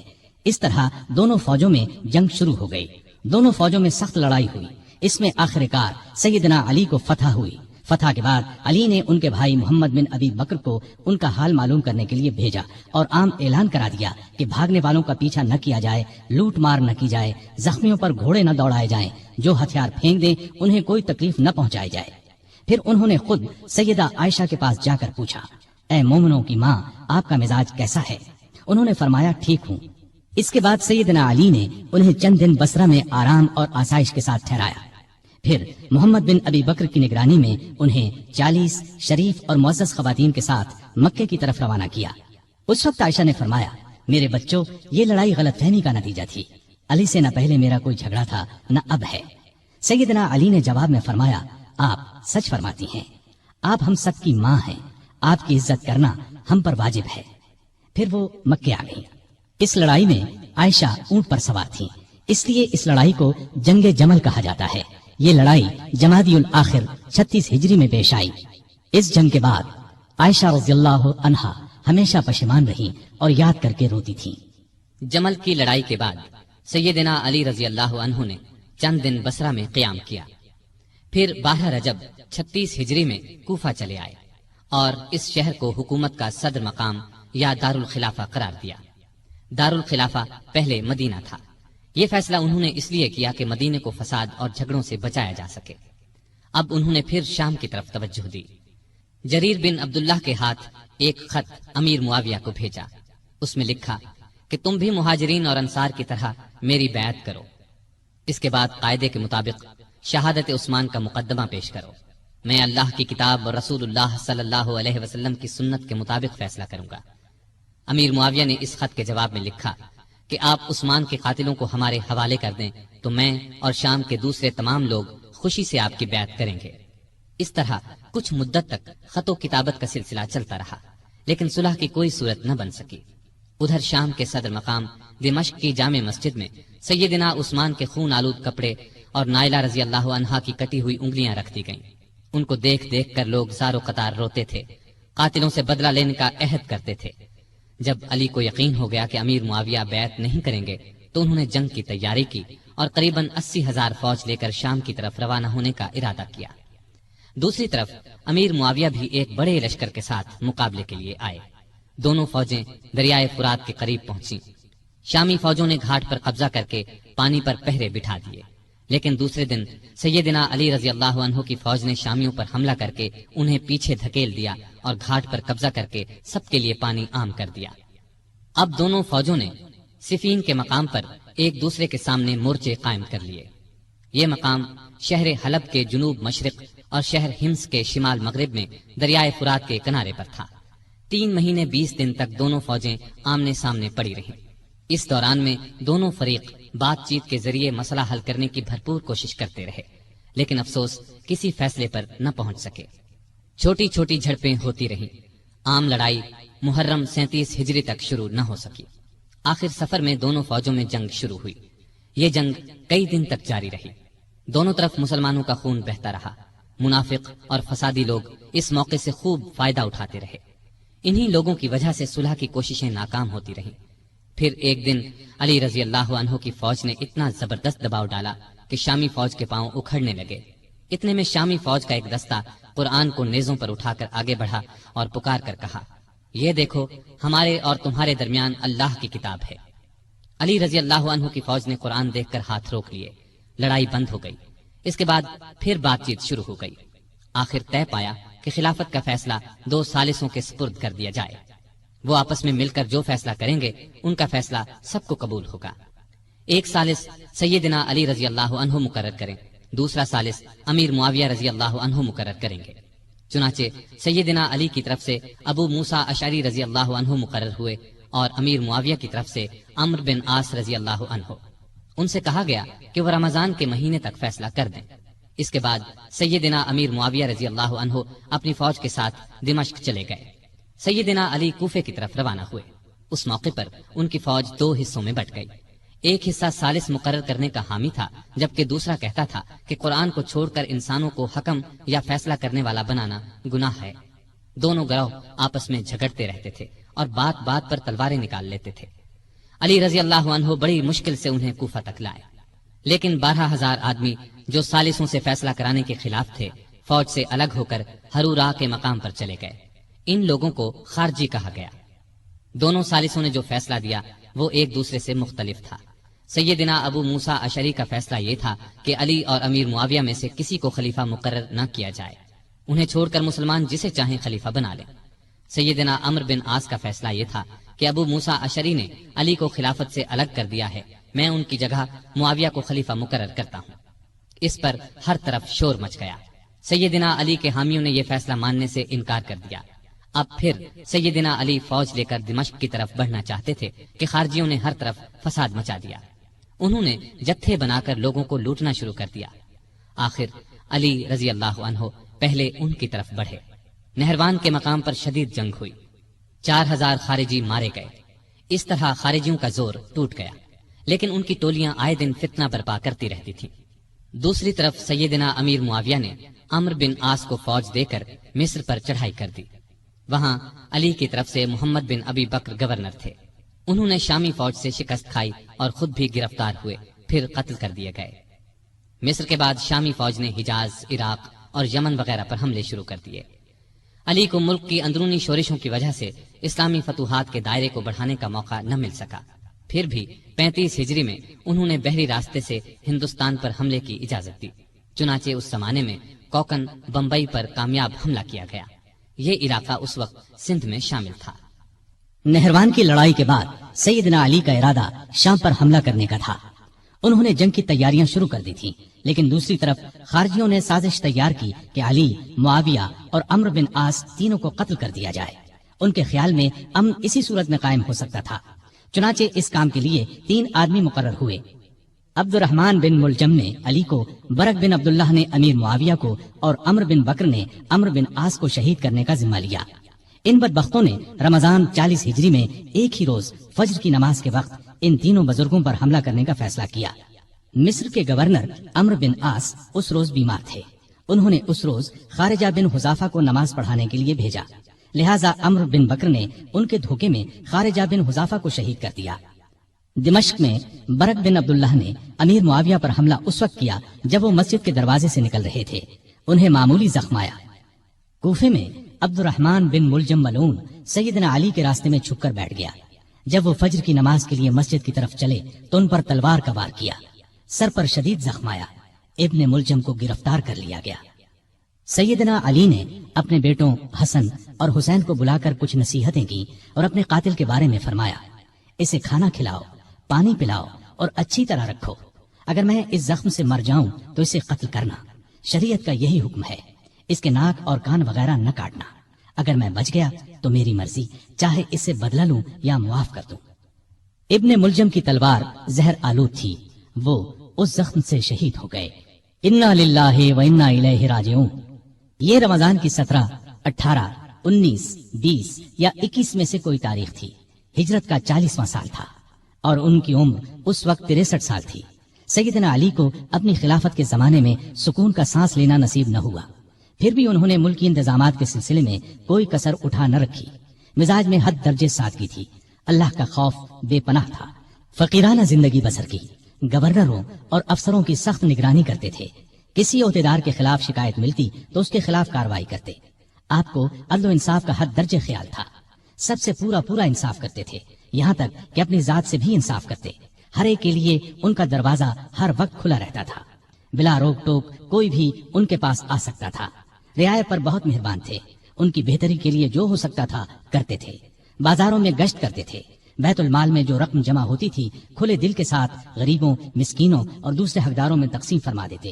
اس طرح دونوں فوجوں میں جنگ شروع ہو گئی، دونوں فوجوں میں سخت لڑائی ہوئی۔ اس میں آخر کار سیدنا علی کو فتح ہوئی۔ فتح کے بعد علی نے ان کے بھائی محمد بن ابی بکر کو ان کا حال معلوم کرنے کے لیے بھیجا اور عام اعلان کرا دیا کہ بھاگنے والوں کا پیچھا نہ کیا جائے، لوٹ مار نہ کی جائے، زخمیوں پر گھوڑے نہ دوڑائے جائیں، جو ہتھیار پھینک دیں انہیں کوئی تکلیف نہ پہنچائی جائے۔ پھر انہوں نے خود سیدہ عائشہ کے پاس جا کر پوچھا، اے مومنوں کی ماں، آپ کا مزاج کیسا ہے؟ انہوں نے فرمایا، ٹھیک ہوں۔ اس کے بعد سیدنا علی نے انہیں چند دن بصرہ میں آرام اور آسائش کے ساتھ ٹھہرایا۔ پھر محمد بن ابی بکر کی نگرانی میں انہیں 40 شریف اور معزز خواتین کے ساتھ مکے کی طرف روانہ کیا۔ اس وقت عائشہ نے فرمایا، میرے بچوں، یہ لڑائی غلط فہمی کا نتیجہ تھی، علی سے نہ پہلے میرا کوئی جھگڑا تھا نہ اب ہے۔ سیدنا علی نے جواب میں فرمایا، آپ سچ فرماتی ہیں، آپ ہم سب کی ماں ہیں، آپ کی عزت کرنا ہم پر واجب ہے۔ پھر وہ مکے آ گئی۔ اس لڑائی میں عائشہ اونٹ پر سوار تھی، اس لیے اس لڑائی کو جنگ جمل کہا جاتا ہے۔ یہ لڑائی جمادی الاخر 36 ہجری میں پیش آئی۔ اس جنگ کے بعد عائشہ رضی اللہ عنہا ہمیشہ پشیمان رہی اور یاد کر کے روتی تھی۔ جمل کی لڑائی کے بعد سیدنا علی رضی اللہ عنہ نے چند دن بصرہ میں قیام کیا، پھر 12 رجب 36 ہجری میں کوفہ چلے آئے اور اس شہر کو حکومت کا صدر مقام یا دارالخلافہ قرار دیا۔ دارالخلافہ پہلے مدینہ تھا۔ یہ فیصلہ انہوں نے اس لیے کیا کہ مدینے کو فساد اور جھگڑوں سے بچایا جا سکے۔ اب انہوں نے پھر شام کی طرف توجہ دی۔ جریر بن عبداللہ کے ہاتھ ایک خط امیر معاویہ کو بھیجا۔ اس میں لکھا کہ تم بھی مہاجرین اور انصار کی طرح میری بیعت کرو۔ اس کے بعد قاعدے کے مطابق شہادت عثمان کا مقدمہ پیش کرو۔ میں اللہ کی کتاب اور رسول اللہ صلی اللہ علیہ وسلم کی سنت کے مطابق فیصلہ کروں گا۔ امیر معاویہ نے اس خط کے جواب میں لکھا کہ آپ عثمان کے قاتلوں کو ہمارے حوالے کر دیں تو میں اور شام کے دوسرے تمام لوگ خوشی سے آپ کی بیعت کریں گے۔ اس طرح کچھ مدت تک خط و کتابت کا سلسلہ چلتا رہا، لیکن صلح کی کوئی صورت نہ بن سکی۔ ادھر شام کے صدر مقام دمشق کی جامع مسجد میں سیدنا عثمان کے خون آلود کپڑے اور نائلہ رضی اللہ عنہا کی کٹی ہوئی انگلیاں رکھ دی گئیں۔ ان کو دیکھ دیکھ کر لوگ زار و قطار روتے تھے، قاتلوں سے بدلہ لینے کا عہد کرتے تھے۔ جب علی کو یقین ہو گیا کہ امیر معاویہ بیعت نہیں کریں گے تو انہوں نے جنگ کی تیاری کی اور قریباً 80,000 فوج لے کر شام کی طرف روانہ ہونے کا ارادہ کیا۔ دوسری طرف امیر معاویہ بھی ایک بڑے لشکر کے ساتھ مقابلے کے لیے آئے۔ دونوں فوجیں دریائے فرات کے قریب پہنچیں۔ شامی فوجوں نے گھاٹ پر قبضہ کر کے پانی پر پہرے بٹھا دیے، لیکن دوسرے دن سیدنا علی رضی اللہ عنہ کی فوج نے شامیوں پر حملہ کر کے انہیں پیچھے دھکیل دیا اور گھاٹ پر قبضہ کر کے سب کے لیے پانی عام کر دیا۔ اب دونوں فوجوں نے صفین کے مقام پر ایک دوسرے کے سامنے مورچے قائم کر لیے۔ یہ مقام شہر حلب کے جنوب مشرق اور شہر ہمس کے شمال مغرب میں دریائے فرات کے کنارے پر تھا۔ 3 مہینے 20 دن تک دونوں فوجیں آمنے سامنے پڑی رہیں۔ اس دوران میں دونوں فریق بات چیت کے ذریعے مسئلہ حل کرنے کی بھرپور کوشش کرتے رہے، لیکن افسوس کسی فیصلے پر نہ پہنچ سکے۔ چھوٹی چھوٹی جھڑپیں ہوتی رہیں۔ عام لڑائی محرم 37 ہجری تک شروع نہ ہو سکی۔ آخر سفر میں دونوں فوجوں میں جنگ شروع ہوئی۔ یہ جنگ کئی دن تک جاری رہی۔ دونوں طرف مسلمانوں کا خون بہتا رہا۔ منافق اور فسادی لوگ اس موقع سے خوب فائدہ اٹھاتے رہے۔ انہی لوگوں کی وجہ سے صلح کی کوششیں ناکام ہوتی رہیں۔ پھر ایک دن علی رضی اللہ عنہ کی فوج نے اتنا زبردست دباؤ ڈالا کہ شامی فوج کے پاؤں اکھڑنے لگے۔ اتنے میں شامی فوج کا ایک دستہ قرآن کو نیزوں پر اٹھا کر آگے بڑھا اور پکار کر کہا، یہ دیکھو ہمارے اور تمہارے درمیان اللہ کی کتاب ہے۔ علی رضی اللہ عنہ کی فوج نے قرآن دیکھ کر ہاتھ روک لیے۔ لڑائی بند ہو گئی۔ اس کے بعد پھر بات چیت شروع ہو گئی۔ آخر طے پایا کہ خلافت کا فیصلہ 2 ثالثوں کے سپرد کر دیا جائے۔ وہ آپس میں مل کر جو فیصلہ کریں گے ان کا فیصلہ سب کو قبول ہوگا۔ ایک ثالث سیدنا علی رضی اللہ عنہ مقرر کریں، دوسرا ثالث امیر معاویہ رضی اللہ عنہ مقرر کریں گے۔ چنانچہ سیدنا علی کی طرف سے ابو موسیٰ اشعری رضی اللہ عنہ مقرر ہوئے اور امیر معاویہ کی طرف سے عمرو بن عاص رضی اللہ عنہ۔ ان سے کہا گیا کہ وہ رمضان کے مہینے تک فیصلہ کر دیں۔ اس کے بعد سیدنا امیر معاویہ رضی اللہ عنہ اپنی فوج کے ساتھ دمشق چلے گئے۔ سیدنا علی کوفے کی طرف روانہ ہوئے۔ اس موقع پر ان کی فوج 2 حصوں میں بٹ گئی۔ ایک حصہ ثالث مقرر کرنے کا حامی تھا، جبکہ دوسرا کہتا تھا کہ قرآن کو چھوڑ کر انسانوں کو حکم یا فیصلہ کرنے والا بنانا گناہ ہے۔ دونوں گروہ آپس میں جھگڑتے رہتے تھے اور بات بات پر تلواریں نکال لیتے تھے۔ علی رضی اللہ عنہ بڑی مشکل سے انہیں کوفہ تک لائے، لیکن 12,000 آدمی جو ثالثوں سے فیصلہ کرانے کے خلاف تھے فوج سے الگ ہو کر ہرورا کے مقام پر چلے گئے۔ ان لوگوں کو خارجی کہا گیا۔ دونوں ثالثوں نے جو فیصلہ دیا وہ ایک دوسرے سے مختلف تھا۔ سیدنا ابو موسیٰ اشعری کا فیصلہ یہ تھا کہ علی اور امیر معاویہ میں سے کسی کو خلیفہ مقرر نہ کیا جائے، انہیں چھوڑ کر مسلمان جسے چاہیں خلیفہ بنا لیں۔ سیدنا عمرو بن عاص کا فیصلہ یہ تھا کہ ابو موسیٰ اشعری نے علی کو خلافت سے الگ کر دیا ہے، میں ان کی جگہ معاویہ کو خلیفہ مقرر کرتا ہوں۔ اس پر ہر طرف شور مچ گیا۔ سیدنا علی کے حامیوں نے یہ فیصلہ ماننے سے انکار کر دیا۔ اب پھر سیدنا علی فوج لے کر دمشق کی طرف بڑھنا چاہتے تھے کہ خارجیوں نے ہر طرف فساد مچا دیا۔ انہوں نے جتھے بنا کر لوگوں کو لوٹنا شروع کر دیا۔ آخر علی رضی اللہ عنہ پہلے ان کی طرف بڑھے۔ نہروان کے مقام پر شدید جنگ ہوئی، 4000 خارجی مارے گئے۔ اس طرح خارجیوں کا زور ٹوٹ گیا، لیکن ان کی ٹولیاں آئے دن فتنہ برپا کرتی رہتی تھیں۔ دوسری طرف سیدنا امیر معاویہ نے عمرو بن عاص کو فوج دے کر مصر پر چڑھائی کر دی۔ وہاں علی کی طرف سے محمد بن ابی بکر گورنر تھے۔ انہوں نے شامی فوج سے شکست کھائی اور خود بھی گرفتار ہوئے، پھر قتل کر دیے گئے۔ مصر کے بعد شامی فوج نے حجاز، عراق اور یمن وغیرہ پر حملے شروع کر دیے۔ علی کو ملک کی اندرونی شورشوں کی وجہ سے اسلامی فتوحات کے دائرے کو بڑھانے کا موقع نہ مل سکا۔ پھر بھی 35 ہجری میں انہوں نے بحری راستے سے ہندوستان پر حملے کی اجازت دی۔ چنانچہ اس زمانے میں کوکن بمبئی پر کامیاب حملہ کیا گیا۔ یہ علاقہ اس وقت سندھ میں شامل تھا۔ نہروان کی لڑائی کے بعد سیدنا علی کا ارادہ شام پر حملہ کرنے کا تھا۔ انہوں نے جنگ کی تیاریاں شروع کر دی تھیں، لیکن دوسری طرف خارجیوں نے سازش تیار کی کہ علی، معاویہ اور عمرو بن عاص تینوں کو قتل کر دیا جائے۔ ان کے خیال میں امن اسی صورت میں قائم ہو سکتا تھا۔ چنانچہ اس کام کے لیے 3 آدمی مقرر ہوئے۔ عبد الرحمن بن ملجم نے علی کو، برق بن عبداللہ نے امیر معاویہ کو اور عمرو بن بکر نے عمرو بن عاص کو شہید کرنے کا ذمہ لیا۔ ان بدبختوں نے رمضان 40 ہجری میں ایک ہی روز فجر کی نماز کے وقت ان تینوں بزرگوں پر حملہ کرنے کا فیصلہ کیا۔ مصر کے گورنر عمرو بن عاص اس روز بیمار تھے۔ انہوں نے اس روز خارجہ بن حذافہ کو نماز پڑھانے کے لیے بھیجا، لہٰذا عمرو بن بکر نے ان کے دھوکے میں خارجہ بن حذافہ کو شہید کر دیا۔ دمشق میں برق بن عبداللہ نے امیر معاویہ پر حملہ اس وقت کیا جب وہ مسجد کے دروازے سے نکل رہے تھے۔ انہیں معمولی زخم آیا۔ کوفے میں عبد الرحمن بن ملجم ملعون سیدنا علی کے راستے میں چھپ کر بیٹھ گیا۔ جب وہ فجر کی نماز کے لیے مسجد کی طرف چلے تو ان پر تلوار کا وار کیا، سر پر شدید زخم آیا۔ ابن ملجم کو گرفتار کر لیا گیا۔ سیدنا علی نے اپنے بیٹوں حسن اور حسین کو بلا کر کچھ نصیحتیں کی اور اپنے قاتل کے بارے میں فرمایا، اسے کھانا کھلاؤ، پانی پلاؤ اور اچھی طرح رکھو۔ اگر میں اس زخم سے مر جاؤں تو اسے قتل کرنا، شریعت کا یہی حکم ہے۔ اس کے ناک اور کان وغیرہ نہ کاٹنا۔ اگر میں بچ گیا تو میری مرضی، چاہے اس سے بدلہ لوں یا معاف کر دوں۔ ابن ملجم کی تلوار زہر آلود تھی، وہ اس زخم سے شہید ہو گئے۔ انا للہ و انا الیہ راجعون۔ یہ رمضان کی 17، 18، 19، 20 یا 21 میں سے کوئی تاریخ تھی۔ ہجرت کا 40واں سال تھا اور ان کی عمر اس وقت 63 سال تھی۔ سیدنا علی کو اپنی خلافت کے زمانے میں سکون کا سانس لینا نصیب نہ ہوا، پھر بھی انہوں نے ملکی انتظامات کے سلسلے میں کوئی کسر اٹھا نہ رکھی۔ مزاج میں حد درجے سادگی تھی، اللہ کا خوف بے پناہ تھا۔ فقیرانہ زندگی بسر کی، گورنروں اور افسروں کی سخت نگرانی کرتے تھے۔ کسی عہدیدار کے خلاف شکایت ملتی تو اس کے خلاف کارروائی کرتے۔ آپ کو عدل و انصاف کا حد درجے خیال تھا، سب سے پورا انصاف کرتے تھے، یہاں تک کہ اپنی ذات سے بھی انصاف کرتے۔ ہر ایک کے لیے ان کا دروازہ ہر وقت کھلا رہتا تھا۔ بلا روک ٹوک کوئی بھی ان کے پاس آ سکتا تھا۔ رعایا پر بہت مہربان تھے، ان کی بہتری کے لیے جو ہو سکتا تھا کرتے تھے۔ بازاروں میں گشت کرتے تھے، بیت المال میں جو رقم جمع ہوتی تھی کھلے دل کے ساتھ غریبوں، مسکینوں اور دوسرے حقداروں میں تقسیم فرما دیتے۔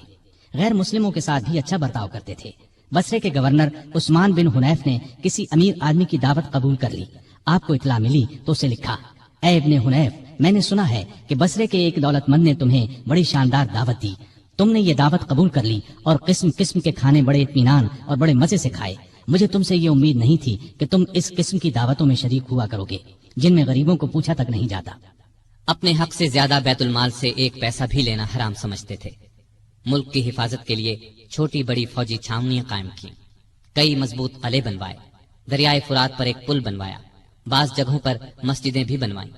غیر مسلموں کے ساتھ بھی اچھا برتاؤ کرتے تھے۔ بصرے کے گورنر عثمان بن حنیف نے کسی امیر آدمی کی دعوت قبول کر لی۔ آپ کو اطلاع ملی تو اسے لکھا، اے ابن حنیف، میں نے سنا ہے کہ بصرے کے ایک دولت مند نے تمہیں بڑی شاندار دعوت دی۔ تم نے یہ دعوت قبول کر لی اور قسم قسم کے کھانے بڑے اطمینان اور بڑے مزے سے کھائے۔ مجھے تم سے یہ امید نہیں تھی کہ تم اس قسم کی دعوتوں میں شریک ہوا کرو گے جن میں غریبوں کو پوچھا تک نہیں جاتا۔ اپنے حق سے زیادہ بیت المال سے ایک پیسہ بھی لینا حرام سمجھتے تھے۔ ملک کی حفاظت کے لیے چھوٹی بڑی فوجی چھاونیاں قائم کی، کئی مضبوط قلعے بنوائے، دریائے فرات پر ایک پل بنوایا، بعض جگہوں پر مسجدیں بھی بنوائیں۔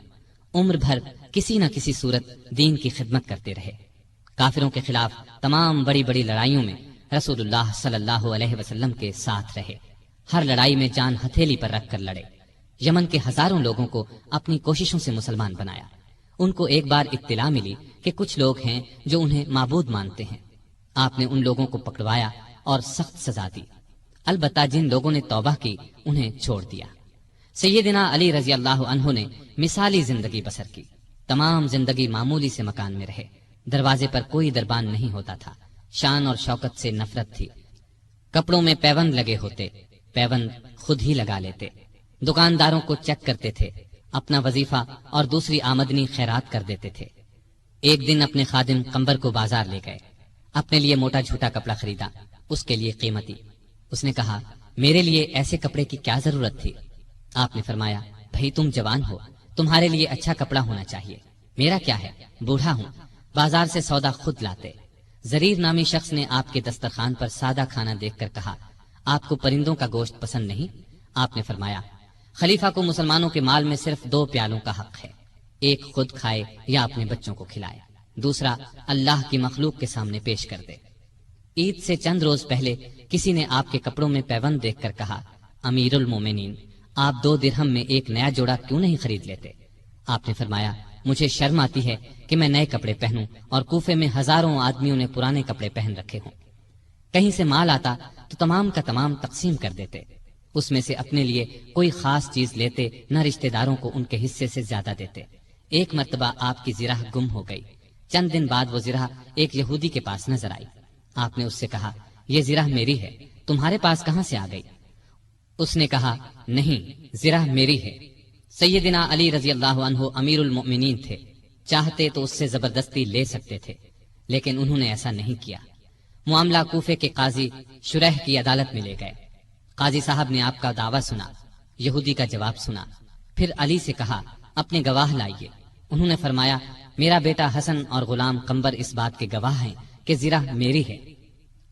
عمر بھر کسی نہ کسی صورت دین کی خدمت کرتے رہے۔ کافروں کے خلاف تمام بڑی بڑی لڑائیوں میں رسول اللہ صلی اللہ علیہ وسلم کے ساتھ رہے۔ ہر لڑائی میں جان ہتھیلی پر رکھ کر لڑے۔ یمن کے ہزاروں لوگوں کو اپنی کوششوں سے مسلمان بنایا۔ ان کو ایک بار اطلاع ملی کہ کچھ لوگ ہیں جو انہیں معبود مانتے ہیں۔ آپ نے ان لوگوں کو پکڑوایا اور سخت سزا دی۔ البتہ جن لوگوں نے توبہ کی انہیں چھوڑ دیا۔ سیدنا علی رضی اللہ عنہ نے مثالی زندگی بسر کی۔ تمام زندگی معمولی سے مکان میں رہے۔ دروازے پر کوئی دربان نہیں ہوتا تھا۔ شان اور شوکت سے نفرت تھی۔ کپڑوں میں پیوند لگے ہوتے، پیوند خود ہی لگا لیتے۔ دکانداروں کو چیک کرتے تھے، اپنا وظیفہ اور دوسری آمدنی خیرات کر دیتے تھے۔ ایک دن اپنے خادم قمبر کو بازار لے گئے، اپنے لیے موٹا جھوٹا کپڑا خریدا، اس کے لیے قیمتی۔ اس نے کہا، میرے لیے ایسے کپڑے کی کیا ضرورت تھی؟ آپ نے فرمایا، بھئی تم جوان ہو، تمہارے لیے اچھا کپڑا ہونا چاہیے، میرا کیا ہے، بوڑھا ہوں، بازار سے سودا خود لاتے۔ زریر نامی شخص نے آپ کے دسترخوان پر سادہ کھانا دیکھ کر کہا، آپ کو پرندوں کا گوشت پسند نہیں؟ آپ نے فرمایا، خلیفہ کو مسلمانوں کے مال میں صرف 2 پیالوں کا حق ہے، ایک خود کھائے یا اپنے بچوں کو کھلائے، دوسرا اللہ کی مخلوق کے سامنے پیش کر دے۔ عید سے چند روز پہلے کسی نے آپ کے کپڑوں میں پیوند دیکھ کر کہا، امیر المومنین، آپ 2 درہم میں ایک نیا جوڑا کیوں نہیں خرید لیتے؟ آپ نے فرمایا، مجھے شرم آتی ہے کہ میں نئے کپڑے پہنوں اور کوفے میں ہزاروں آدمیوں نے پرانے کپڑے پہن رکھے ہوں۔ کہیں سے مال آتا تو تمام کا تمام تقسیم کر دیتے، اس میں سے اپنے لیے کوئی خاص چیز لیتے نہ رشتہ داروں کو ان کے حصے سے زیادہ دیتے۔ ایک مرتبہ آپ کی زرہ گم ہو گئی۔ چند دن بعد وہ زرہ ایک یہودی کے پاس نظر آئی۔ آپ نے اس سے کہا، یہ زرہ میری ہے، تمہارے پاس کہاں سے آ گئی؟ اس نے کہا، نہیں، زرہ میری ہے۔ سیدنا علی رضی اللہ عنہ امیر المؤمنین تھے، چاہتے تو اس سے زبردستی لے سکتے تھے، لیکن انہوں نے ایسا نہیں کیا۔ معاملہ کوفے کے قاضی شریح کی عدالت میں لے گئے۔ قاضی صاحب نے آپ کا دعویٰ سنا، یہودی کا جواب سنا، پھر علی سے کہا، اپنے گواہ لائیے۔ انہوں نے فرمایا، میرا بیٹا حسن اور غلام قمبر اس بات کے گواہ ہیں کہ زرہ میری ہے،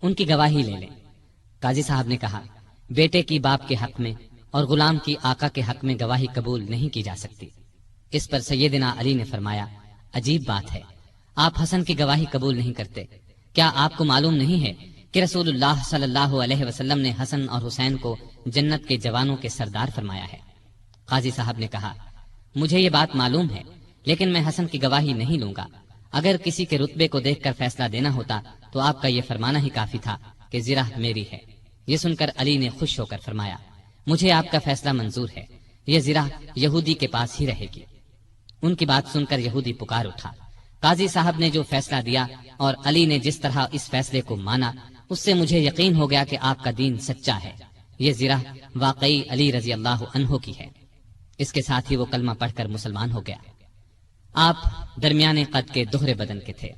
ان کی گواہی لے لیں۔ قاضی صاحب نے کہا، بیٹے کی باپ کے حق میں اور غلام کی آقا کے حق میں گواہی قبول نہیں کی جا سکتی۔ اس پر سیدنا علی نے فرمایا، عجیب بات ہے، آپ حسن کی گواہی قبول نہیں کرتے، کیا آپ کو معلوم نہیں ہے کہ رسول اللہ صلی اللہ علیہ وسلم نے حسن اور حسین کو جنت کے جوانوں کے سردار فرمایا ہے؟ قاضی صاحب نے کہا، مجھے یہ بات معلوم ہے، لیکن میں حسن کی گواہی نہیں لوں گا۔ اگر کسی کے رتبے کو دیکھ کر فیصلہ دینا ہوتا تو آپ کا یہ فرمانا ہی کافی تھا کہ زرہ میری ہے۔ یہ سن کر علی نے خوش ہو کر فرمایا، مجھے آپ کا فیصلہ منظور ہے، یہ زرہ یہودی کے پاس ہی رہے گی۔ ان کی بات سن کر یہودی پکار اٹھا۔ قاضی صاحب نے جو فیصلہ دیا اور علی نے جس طرح اس فیصلے کو مانا، اس سے مجھے یقین ہو گیا کہ آپ کا دین سچا ہے، یہ زرہ واقعی علی رضی اللہ عنہ کی ہے۔ اس کے ساتھ ہی وہ کلمہ پڑھ کر مسلمان ہو گیا۔ آپ درمیانے قد کے دوہرے بدن کے تھے،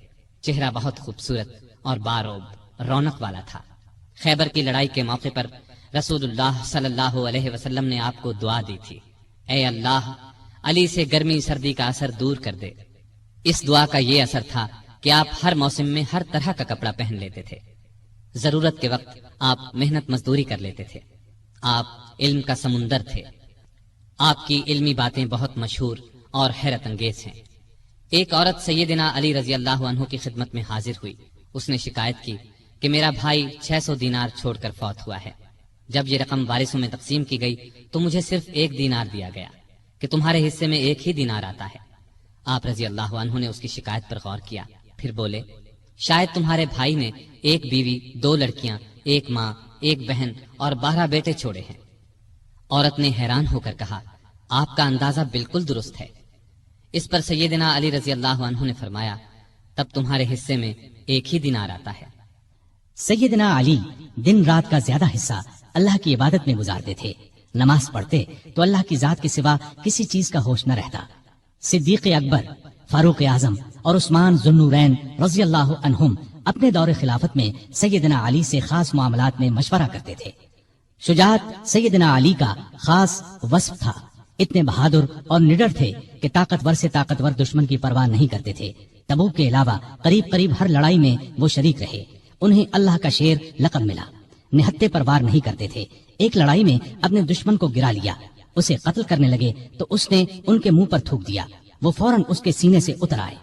چہرہ بہت خوبصورت اور باروب رونق والا تھا۔ خیبر کی لڑائی کے موقع پر رسول اللہ صلی اللہ علیہ وسلم نے آپ کو دعا دی تھی، اے اللہ، علی سے گرمی سردی کا اثر دور کر دے۔ اس دعا کا یہ اثر تھا کہ آپ ہر موسم میں ہر طرح کا کپڑا پہن لیتے تھے۔ ضرورت کے وقت آپ محنت مزدوری کر لیتے تھے۔ آپ علم کا سمندر تھے۔ آپ کی علمی باتیں بہت مشہور اور حیرت انگیز ہیں۔ ایک عورت سیدنا علی رضی اللہ عنہ کی خدمت میں حاضر ہوئی۔ اس نے شکایت کی کہ میرا بھائی 600 دینار چھوڑ کر فوت ہوا ہے۔ جب یہ رقم وارثوں میں تقسیم کی گئی تو مجھے صرف 1 دینار دیا گیا کہ تمہارے حصے میں 1 ہی دینار آتا ہے۔ آپ رضی اللہ عنہ نے اس کی شکایت پر غور کیا، پھر بولے، شاید تمہارے بھائی نے ایک بیوی، 2 لڑکیاں، 1 ماں، 1 بہن اور 12 بیٹے چھوڑے ہیں۔ عورت نے حیران ہو کر کہا، آپ کا اندازہ بالکل درست ہے۔ اس پر سیدنا علی رضی اللہ عنہ نے فرمایا، تب تمہارے حصے میں 1 ہی دینار آتا ہے۔ سیدنا علی دن رات کا زیادہ حصہ اللہ کی عبادت میں گزارتے تھے۔ نماز پڑھتے تو اللہ کی ذات کے سوا کسی چیز کا ہوش نہ رہتا۔ صدیق اکبر، فاروق اعظم اور عثمان ذو النورین رضی اللہ عنہم اپنے دور خلافت میں سیدنا علی سے خاص معاملات میں مشورہ کرتے تھے۔ شجاعت سیدنا علی کا خاص وصف تھا۔ اتنے بہادر اور نڈر تھے کہ طاقتور سے طاقتور دشمن کی پرواہ نہیں کرتے تھے۔ تبوک کے علاوہ قریب ہر لڑائی میں وہ شریک رہے۔ انہیں اللہ کا شیر لقب ملا۔ نہتے پر وار نہیں کرتے تھے۔ ایک لڑائی میں اپنے دشمن کو گرا لیا، اسے قتل کرنے لگے تو اس نے ان کے منہ پر تھوک دیا، وہ فوراً اس کے سینے سے اتر آئے،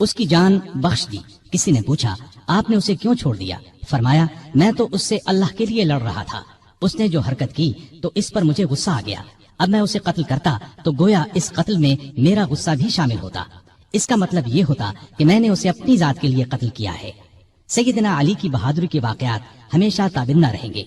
اس کی جان بخش دی۔ کسی نے پوچھا، آپ نے اسے کیوں چھوڑ دیا؟ فرمایا، میں تو اس سے اللہ کے لیے لڑ رہا تھا، اس نے جو حرکت کی تو اس پر مجھے غصہ آ گیا، اب میں اسے قتل کرتا تو گویا اس قتل میں میرا غصہ بھی شامل ہوتا، اس کا مطلب یہ ہوتا کہ میں نے اسے اپنی ذات کے لیے قتل کیا ہے۔ سیدنا علی کی بہادری کے واقعات ہمیشہ تابندہ رہیں گے۔